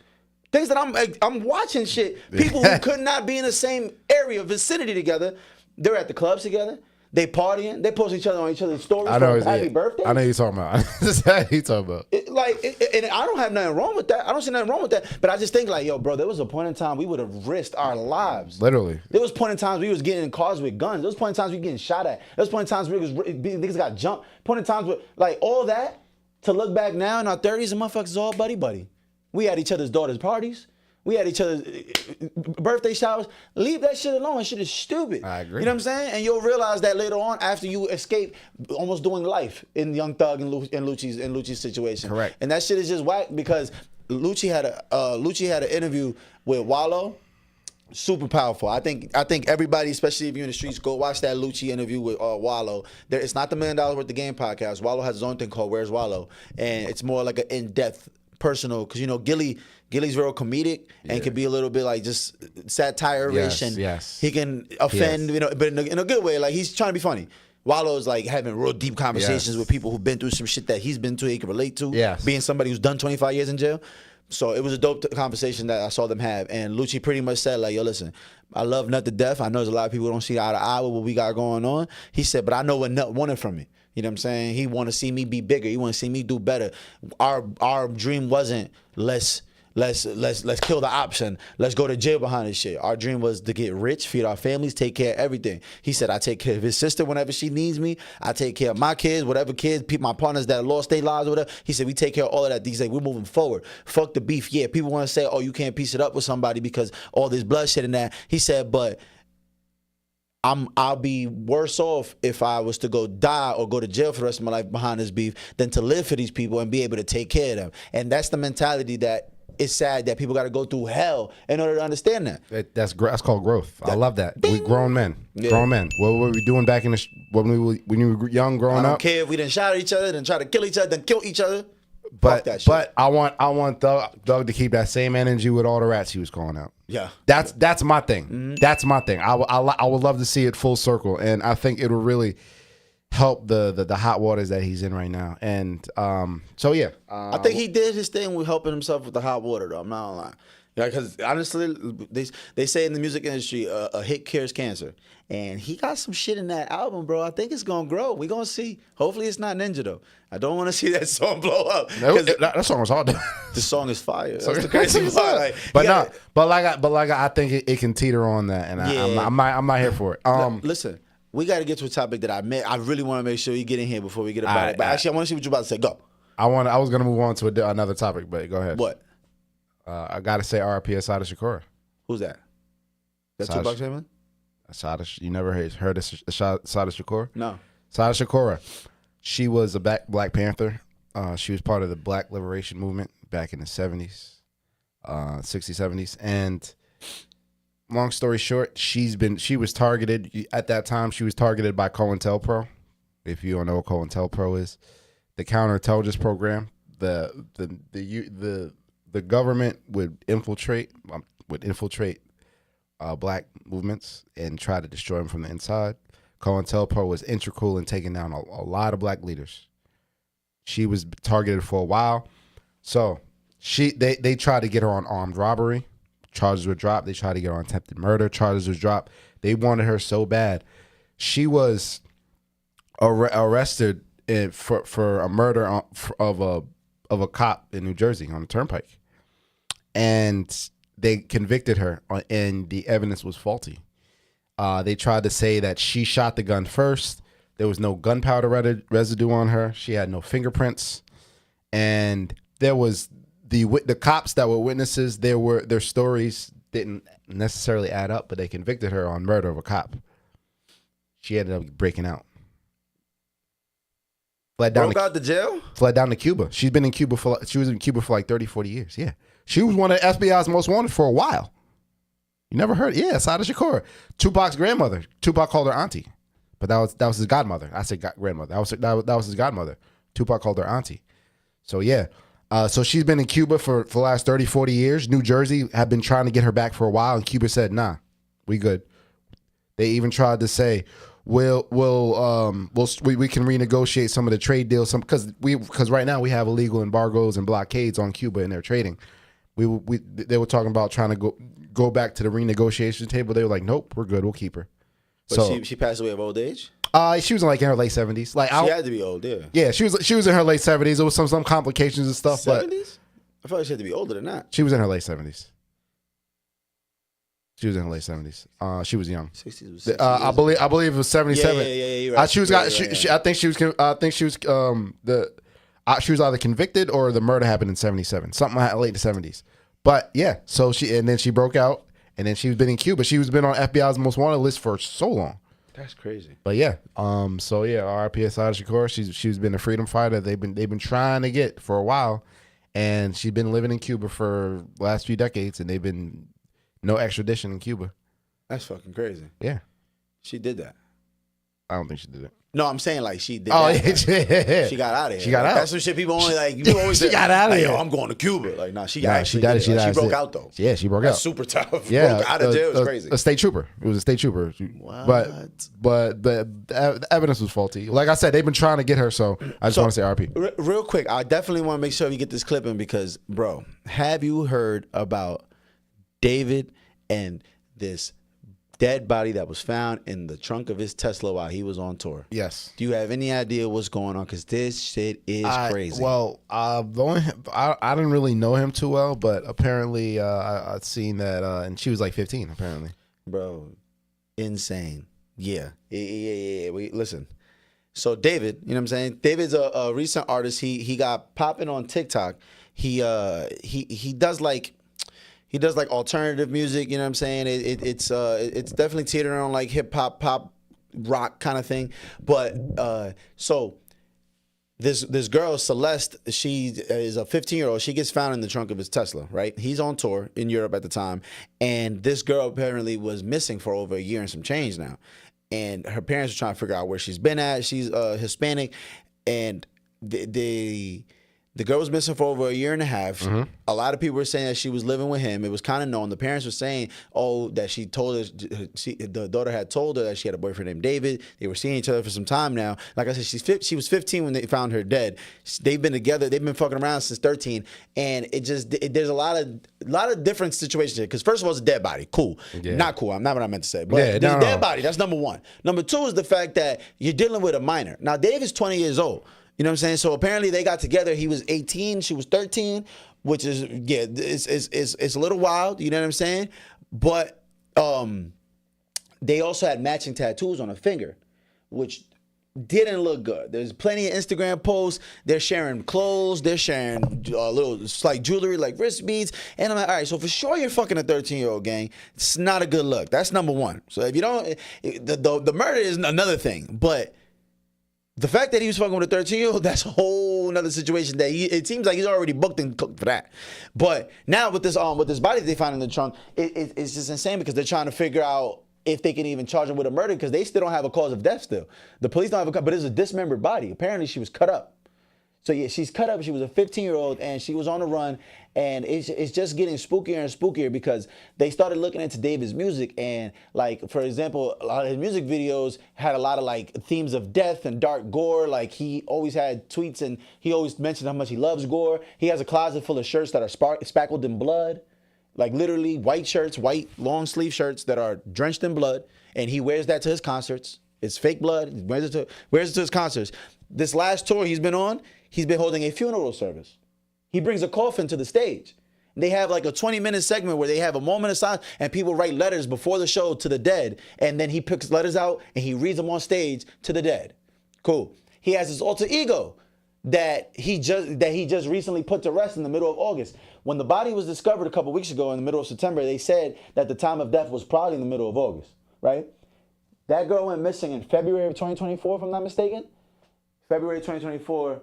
Things that I'm watching shit. People who could not be in the same area, vicinity together. They're at the clubs together. They partying. They post each other on each other's stories for happy birthday. I know you're talking about. That's what you talking about. And I don't have nothing wrong with that. I don't see nothing wrong with that. But I just think like, yo, bro, there was a point in time we would have risked our lives. Literally. There was point in times we was getting in cars with guns. There was point in times we getting shot at. There was point in times niggas got jumped. Point in times with like all that to look back now in our 30s and motherfuckers all buddy. We had each other's daughters' parties. We had each other's birthday showers. Leave that shit alone. That shit is stupid. I agree. You know what I'm saying? And you'll realize that later on after you escape almost doing life in Young Thug and Lucci's situation. Correct. And that shit is just whack because Lucci had an interview with Wallow. Super powerful. I think everybody, especially if you're in the streets, go watch that Lucci interview with Wallow. It's not the $1 Million Worth of Game podcast. Wallow has his own thing called Where's Wallow? And it's more like an in-depth personal, because Gilly's real comedic and can be a little bit like just satire-ish, and he can offend, but in a good way. Like he's trying to be funny. Wallow's like having real deep conversations with people who've been through some shit that he's been through, he can relate to. Being somebody who's done 25 years in jail. So it was a dope conversation that I saw them have, and Lucci pretty much said like, yo, listen, I love Nut to death. I know there's a lot of people who don't see eye to eye with what we got going on. He said, but I know what Nut wanted from me. You know what I'm saying? He want to see me be bigger. He want to see me do better. Our dream wasn't let's kill the option. Let's go to jail behind this shit. Our dream was to get rich, feed our families, take care of everything. He said, I take care of his sister whenever she needs me. I take care of my kids, whatever kids, my partners that lost their lives or whatever. He said, we take care of all of that. He's like, we're moving forward. Fuck the beef. Yeah, people want to say, oh, you can't piece it up with somebody because all this bloodshed and that. He said, but I'll be worse off if I was to go die or go to jail for the rest of my life behind this beef than to live for these people and be able to take care of them. And that's the mentality that it's sad that people got to go through hell in order to understand that. That's called growth. I love that. We grown men. Grown men. What were we doing back when we were young growing up? I don't care if we didn't shout at each other, then try to kill each other, then kill each other. But I want Doug to keep that same energy with all the rats he was calling out. Yeah, that's my thing. Mm-hmm. That's my thing. I would love to see it full circle, and I think it'll really help the hot waters that he's in right now. And so yeah, I think he did his thing with helping himself with the hot water, though. I'm not gonna lie. Yeah, because honestly, they say in the music industry, a hit cures cancer. And he got some shit in that album, bro. I think it's going to grow. We're going to see. Hopefully it's not Ninja, though. I don't want to see that song blow up. That song was hard. The song is fire. That's the crazy part. Like, I think it can teeter on that. And I'm not here for it. Listen, we got to get to a topic that I really want to make sure you get in here before we get about it. But actually, I want to see what you're about to say. Go. I was going to move on to another topic, but go ahead. What? I got to say RIP Assata Shakur. Who's that? That's Tupac Shakur? Assata, you never heard of Assata Shakur? No. Assata Shakur. She was a Black Panther. She was part of the Black Liberation Movement back in the 70s, 60s, 70s. And long story short, she was targeted at that time. She was targeted by COINTELPRO. If you don't know what COINTELPRO is, the counterintelligence program. The government would infiltrate black movements and try to destroy them from the inside. COINTELPRO was integral in taking down a lot of black leaders. She was targeted for a while. So they tried to get her on armed robbery. Charges were dropped. They tried to get her on attempted murder. Charges was dropped. They wanted her so bad. She was arrested for a murder of a cop in New Jersey on the turnpike. And they convicted her, and the evidence was faulty. They tried to say that she shot the gun first. There was no gunpowder residue on her. She had no fingerprints, and there was the cops that were witnesses. Their stories didn't necessarily add up, but they convicted her on murder of a cop. She ended up breaking out. Broke out the jail? Fled down to Cuba. She was in Cuba for like 30, 40 years. Yeah, she was one of FBI's most wanted for a while. You never heard? Yeah, Assata Shakur, Tupac's grandmother. Tupac called her auntie. But that was his godmother. I said grandmother. That was his godmother. Tupac called her auntie. So yeah. So she's been in Cuba for the last 30, 40 years. New Jersey had been trying to get her back for a while, and Cuba said, nah, we good. They even tried to say, we can renegotiate some of the trade deals, because right now we have illegal embargoes and blockades on Cuba and their trading. They were talking about trying to go back to the renegotiation table. They were like, nope, we're good. We'll keep her. But so she passed away of old age? She was in her late 70s. Like she had to be old, yeah. Yeah, she was in her late 70s. There was some complications and stuff. 70s? But I thought she had to be older than that. She was in her late 70s. She was in her late 70s. She was young. 60s. I believe it was 77. Yeah. You're right. She was I think she was either convicted or the murder happened in 77. Something late in the 70s. But yeah, so she broke out. And then she's been in Cuba. She's been on FBI's most wanted list for so long. That's crazy. But yeah, so yeah, R.I.P. Assata Shakur. She's been a freedom fighter. They've been trying to get for a while, and she's been living in Cuba for the last few decades, and they've been no extradition in Cuba. That's fucking crazy. Yeah, she did that. I don't think she did it. No, I'm saying like she did. Oh that. Yeah, she got out of here. She got out. That's some shit people only like. You always she got out of here. Yo, I'm going to Cuba. Like, nah, she got it. She broke out though. Yeah, she broke That's out. super tough. Yeah, broke out of jail. It's crazy. A state trooper. It was a state trooper. What? But the evidence was faulty. Like I said, they've been trying to get her. So I just want to say RP. Real quick, I definitely want to make sure we get this clipping because, bro, have you heard about David and this dead body that was found in the trunk of his Tesla while he was on tour? Yes. Do you have any idea what's going on? Because this shit is crazy. Well, I didn't really know him too well, but apparently I'd seen that, and she was like 15, apparently. Bro, insane. Yeah. Listen. So David, you know what I'm saying? David's a recent artist. He got popping on TikTok. He does like alternative music, you know what I'm saying? It's definitely teetering on like hip hop, pop, rock kind of thing. But so this girl, Celeste, she is a 15-year-old. She gets found in the trunk of his Tesla, right? He's on tour in Europe at the time. And this girl apparently was missing for over a year and some change now. And her parents are trying to figure out where she's been at. She's Hispanic. And the girl was missing for over a year and a half. Mm-hmm. A lot of people were saying that she was living with him. It was kind of known. The parents were saying, that she told her, the daughter had told her that she had a boyfriend named David. They were seeing each other for some time now. Like I said, she was 15 when they found her dead. They've been together. They've been fucking around since 13. And there's a lot of different situations here. Because first of all, it's a dead body. Cool. Yeah. Not cool. I'm not what I meant to say. But there's a dead body. That's number one. Number two is the fact that you're dealing with a minor. Now, David's 20 years old. You know what I'm saying? So apparently they got together. He was 18, she was 13, which is it's a little wild. You know what I'm saying? But they also had matching tattoos on her finger, which didn't look good. There's plenty of Instagram posts. They're sharing clothes. They're sharing little slight jewelry like wrist beads. And I'm like, all right, so for sure you're fucking a 13-year-old, gang. It's not a good look. That's number one. So if you don't, the murder is another thing, but The fact that he was fucking with a 13-year-old, that's a whole nother situation that it seems like he's already booked and cooked for that. But now with this body that they found in the trunk, it's just insane because they're trying to figure out if they can even charge him with a murder because they still don't have a cause of death still. The police don't have but it's a dismembered body. Apparently she was cut up. So yeah, she's cut up. She was a 15-year-old and she was on the run. And it's just getting spookier and spookier because they started looking into David's music. And like, for example, a lot of his music videos had a lot of like themes of death and dark gore. Like he always had tweets and he always mentioned how much he loves gore. He has a closet full of shirts that are spackled in blood. Like literally white shirts, white long sleeve shirts that are drenched in blood. And he wears that to his concerts. It's fake blood. He wears it to his concerts. This last tour he's been on, he's been holding a funeral service. He brings a coffin to the stage. They have like a 20-minute segment where they have a moment of silence and people write letters before the show to the dead. And then he picks letters out and he reads them on stage to the dead. Cool. He has his alter ego that he just recently put to rest in the middle of August. When the body was discovered a couple weeks ago in the middle of September, they said that the time of death was probably in the middle of August, right? That girl went missing in February of 2024, if I'm not mistaken. February 2024,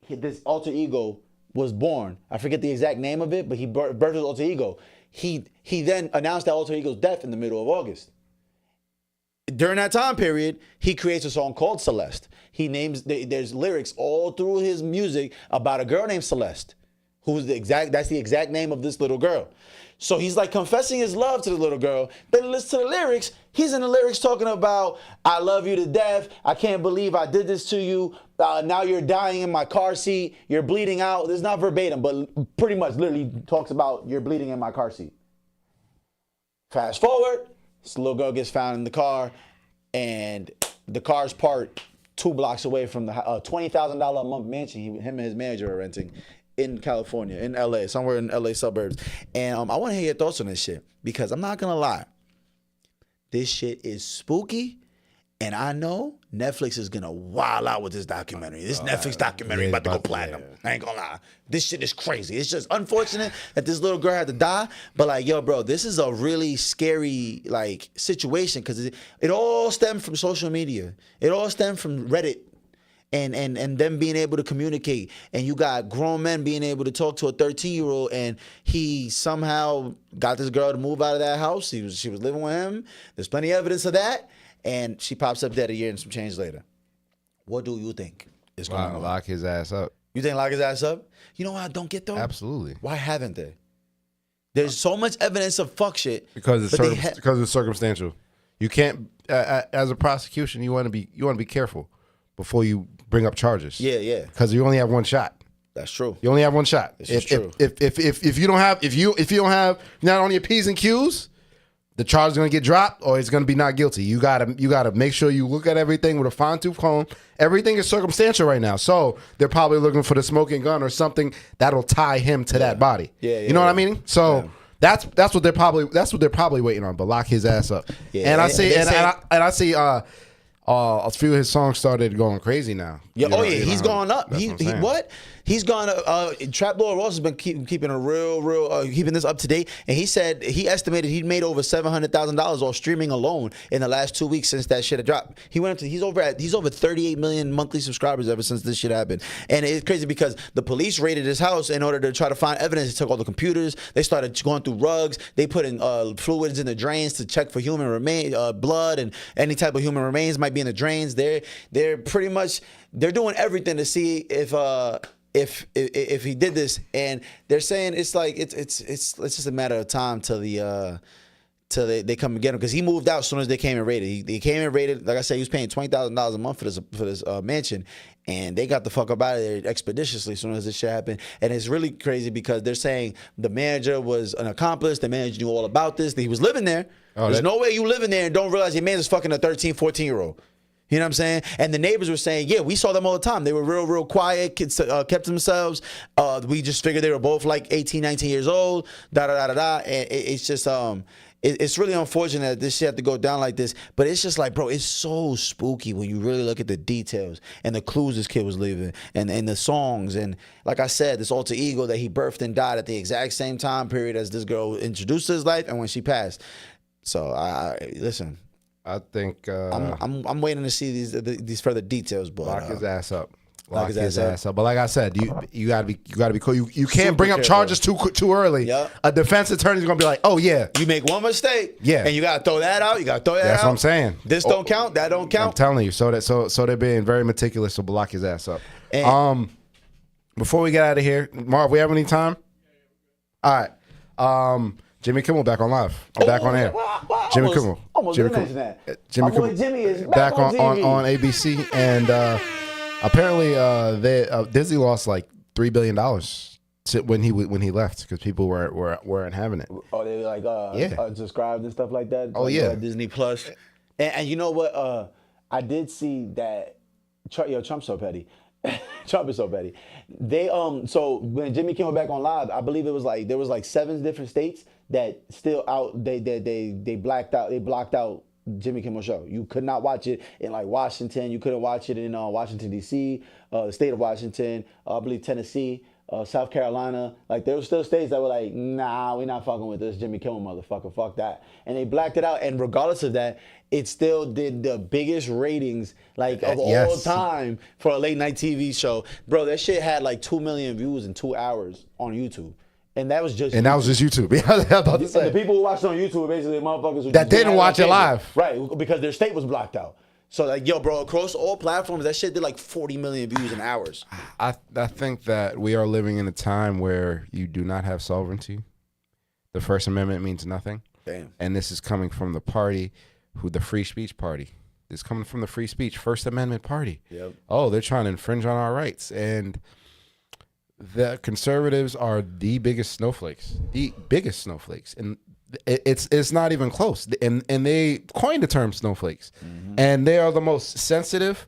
this alter ego was born. I forget the exact name of it, but he birthed his alter ego. He then announced that alter ego's death in the middle of August. During that time period, he creates a song called Celeste. There's lyrics all through his music about a girl named Celeste, that's the exact name of this little girl. So he's like confessing his love to the little girl. Then listen to the lyrics. He's in the lyrics talking about, I love you to death. I can't believe I did this to you. Now you're dying in my car seat. You're bleeding out. This is not verbatim, but pretty much literally talks about you're bleeding in my car seat. Fast forward, this little girl gets found in the car and the car's parked 2 blocks away from the $20,000 a month mansion him and his manager are renting in California, in LA, somewhere in LA suburbs. And I want to hear your thoughts on this shit because I'm not going to lie. This shit is spooky. And I know Netflix is going to wild out with this documentary. This Netflix documentary about to go platinum. I ain't going to lie. This shit is crazy. It's just unfortunate that this little girl had to die. But like, yo, bro, this is a really scary like situation because it all stemmed from social media. It all stemmed from Reddit. And them being able to communicate. And you got grown men being able to talk to a 13-year-old and he somehow got this girl to move out of that house. She was living with him. There's plenty of evidence of that. And she pops up dead a year and some change later. What do you think is going on? Lock his ass up. You think lock his ass up? You know what I don't get though? Absolutely. Why haven't they? There's so much evidence of fuck shit. Because it's circumstantial. You can't as a prosecution, you want to be careful before you bring up charges. Yeah. Because you only have one shot. That's true. You only have one shot. This is true. If you don't have not on your P's and Q's, the charge is gonna get dropped or it's gonna be not guilty. You gotta make sure you look at everything with a fine-tooth comb. Everything is circumstantial right now. So they're probably looking for the smoking gun or something that'll tie him to that body. Yeah. You know what I mean? So that's what they're probably waiting on, but lock his ass up. Yeah. And I see a few of his songs started going crazy now. Yeah, he's gone up. He's gone. Trap Lord Ross has been keeping a real keeping this up to date, and he said he estimated he'd made over $700,000 off streaming alone in the last 2 weeks since that shit had dropped. He's over 38 million monthly subscribers ever since this shit happened, and it's crazy because the police raided his house in order to try to find evidence. They took all the computers. They started going through rugs. They put in fluids in the drains to check for human blood and any type of human remains might be in the drains. They're pretty much doing everything to see if he did this, and they're saying it's like it's just a matter of time till they come and get him because he moved out as soon as they came and raided. He came and raided. Like I said, he was paying $20,000 a month for this mansion, and they got the fuck up out of there expeditiously as soon as this shit happened. And it's really crazy because they're saying the manager was an accomplice. The manager knew all about this. That he was living there. There's no way you live in there and don't realize your man is fucking a 13, 14-year-old. You know what I'm saying? And the neighbors were saying, yeah, we saw them all the time. They were real quiet, kids kept to themselves. We just figured they were both like 18, 19 years old, da-da-da-da-da. And it's just, it's really unfortunate that this shit had to go down like this. But it's just like, bro, it's so spooky when you really look at the details and the clues this kid was leaving and the songs. And like I said, this alter ego that he birthed and died at the exact same time period as this girl introduced to his life and when she passed. So, listen. I think I'm waiting to see these further details, but lock his ass up. Lock his ass up. But like I said, you gotta be cool. You can't Super bring up careful. charges too early. Yep. A defense attorney's gonna be like, oh yeah, you make one mistake, yeah, and you gotta throw that out. You gotta throw that out. That's what I'm saying. This don't count. That don't count. I'm telling you. So they're being very meticulous. So block his ass up. And, before we get out of here, Marv, we have any time? All right. Jimmy Kimmel back on live. I'm back on air. Jimmy Kimmel. Jimmy Kimmel. Jimmy My boy Kimmel. Jimmy is back on TV. ABC, and apparently Disney lost like $3 billion when he left because people weren't having it. Oh, they were like subscribed and stuff like that. Oh like, yeah, Disney Plus. And you know what? I did see that. Trump's so petty. Trump is so petty. They so when Jimmy Kimmel back on live, I believe it was like there was like 7 different states that still out. They blocked out Jimmy Kimmel show. You could not watch it in like Washington. You couldn't watch it in Washington D.C., the state of Washington. I believe Tennessee, South Carolina. Like there were still states that were like, nah, we're not fucking with this Jimmy Kimmel motherfucker. Fuck that. And they blacked it out. And regardless of that, it still did the biggest ratings of all time for a late night TV show. Bro, that shit had like 2 million views in 2 hours on YouTube. And that was just YouTube. Yeah, I was about to say. And the people who watched it on YouTube were basically motherfuckers who that didn't watch it live. Right, because their state was blocked out. So like, yo, bro, across all platforms, that shit did like 40 million views in hours. I think that we are living in a time where you do not have sovereignty. The First Amendment means nothing. Damn. And this is coming from the party the free speech party. It's coming from the free speech First Amendment party. Yep. Oh, they're trying to infringe on our rights. And the conservatives are the biggest snowflakes. And it's not even close. And they coined the term snowflakes. Mm-hmm. And they are the most sensitive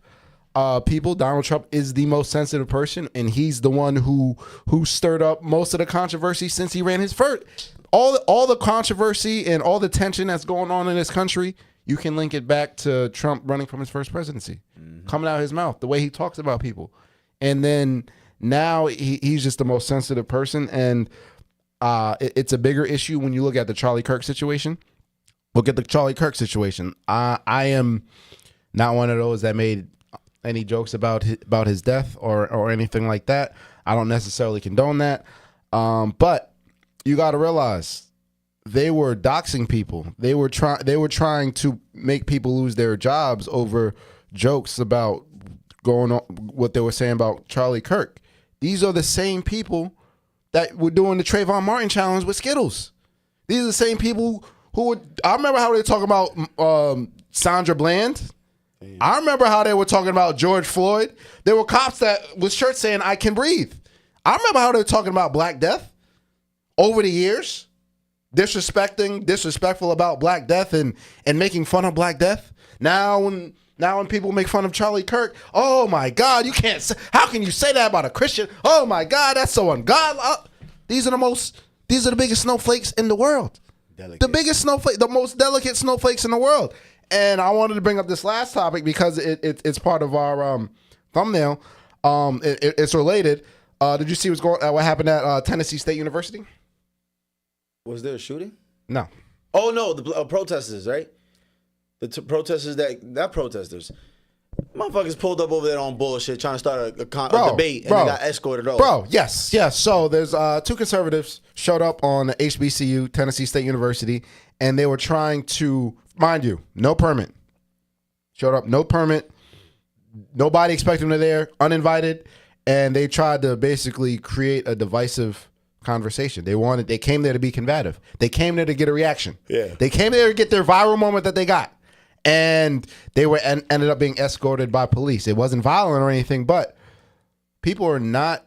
people. Donald Trump is the most sensitive person, and he's the one who stirred up most of the controversy since he ran his first. All the controversy and all the tension that's going on in this country, you can link it back to Trump running from his first presidency, coming out of his mouth, the way he talks about people. And then now he's just the most sensitive person, and it's a bigger issue when you look at the Charlie Kirk situation. Look at the Charlie Kirk situation. I am not one of those that made any jokes about his death or anything like that. I don't necessarily condone that. But you got to realize they were doxing people. They were trying to make people lose their jobs over jokes about going on what they were saying about Charlie Kirk. These are the same people that were doing the Trayvon Martin challenge with Skittles. These are the same people who would. I remember how they were talking about Sandra Bland. Damn. I remember how they were talking about George Floyd. There were cops that with shirts saying "I can breathe." I remember how they were talking about Black Death over the years, disrespectful about Black Death and making fun of Black Death. Now when people make fun of Charlie Kirk, oh my God, you can't say, how can you say that about a Christian? Oh my God, that's so ungodly. These are the biggest snowflakes in the world. Delicate. The biggest snowflake, the most delicate snowflakes in the world. And I wanted to bring up this last topic because it's part of our thumbnail. It's related. Did you see what happened at Tennessee State University? Was there a shooting? No. Oh no, the protesters, right? The protesters not protesters. Motherfuckers pulled up over there on bullshit, trying to start a debate, and they got escorted over. Bro, yes. So there's 2 conservatives showed up on HBCU, Tennessee State University, and they were trying to, mind you, no permit. Showed up, no permit. Nobody expected them there, uninvited, and they tried to basically create a divisive conversation. They came there to be combative. They came there to get a reaction. Yeah. They came there to get their viral moment that they got. And they ended up being escorted by police. It wasn't violent or anything, but people are not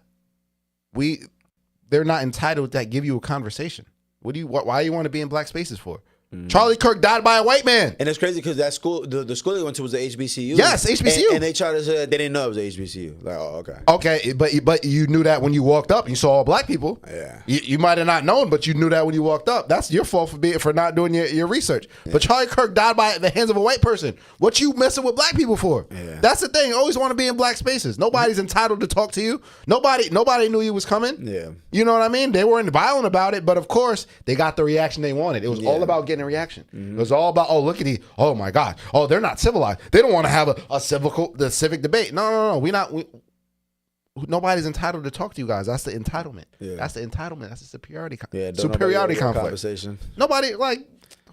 they're not entitled to give you a conversation. Why do you want to be in black spaces for? Charlie Kirk died by a white man. And it's crazy because that school, the school they went to was the HBCU. Yes, HBCU. And they tried to say they didn't know it was a HBCU. Like, oh, okay. Okay, but you knew that when you walked up. You saw all black people. Yeah. You might have not known, but you knew that when you walked up. That's your fault for not doing your research. Yeah. But Charlie Kirk died by the hands of a white person. What you messing with black people for? Yeah. That's the thing. You always want to be in black spaces. Nobody's entitled to talk to you. Nobody knew he was coming. Yeah. You know what I mean? They weren't violent about it, but of course they got the reaction they wanted. It was all about getting chain of reaction. It was all about, oh, look at these. Oh my God. Oh, they're not civilized. They don't want to have the civic debate. No. Nobody's entitled to talk to you guys. That's the entitlement. Yeah. That's the entitlement. That's the superiority conflict. Conversation. Nobody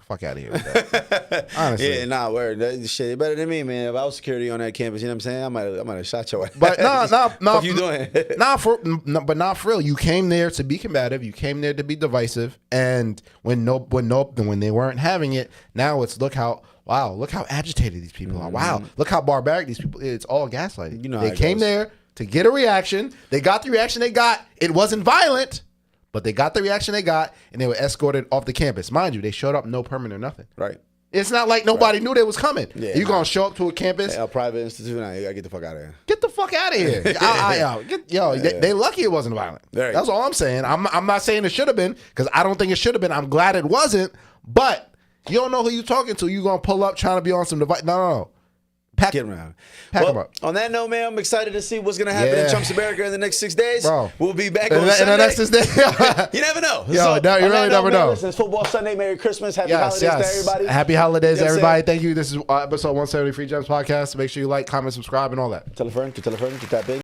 fuck out of here with that. Honestly. Yeah, nah, word. That shit better than me, man. If I was security on that campus, you know what I'm saying? I might have shot your ass. But no. What you doing? But not for real. You came there to be combative. You came there to be divisive. And when they weren't having it, now it's look how agitated these people are. Wow, look how barbaric these people. It's all gaslighting. You know, they came there to get a reaction. They got the reaction they got. It wasn't violent. But they got the reaction they got, and they were escorted off the campus. Mind you, they showed up no permit or nothing. Right. It's not like nobody knew they was coming. Yeah, you're going to show up to a campus. A private institute, nah, you got to get the fuck out of here. Get the fuck out of here. They lucky it wasn't violent. That's all I'm saying. I'm not saying it should have been, because I don't think it should have been. I'm glad it wasn't. But you don't know who you're talking to. You're going to pull up trying to be on some device. No. Pack them up. On that note, man, I'm excited to see what's going to happen in Trump's America in the next 6 days. Bro. We'll be back on Sunday. In the next 6 days. You never know. You really never know. Listen, it's Football Sunday. Merry Christmas. Happy holidays to everybody. Happy holidays, everybody. Thank you. This is episode 170 Free Gems Podcast. Make sure you like, comment, subscribe, and all that. Tell a friend to tap in.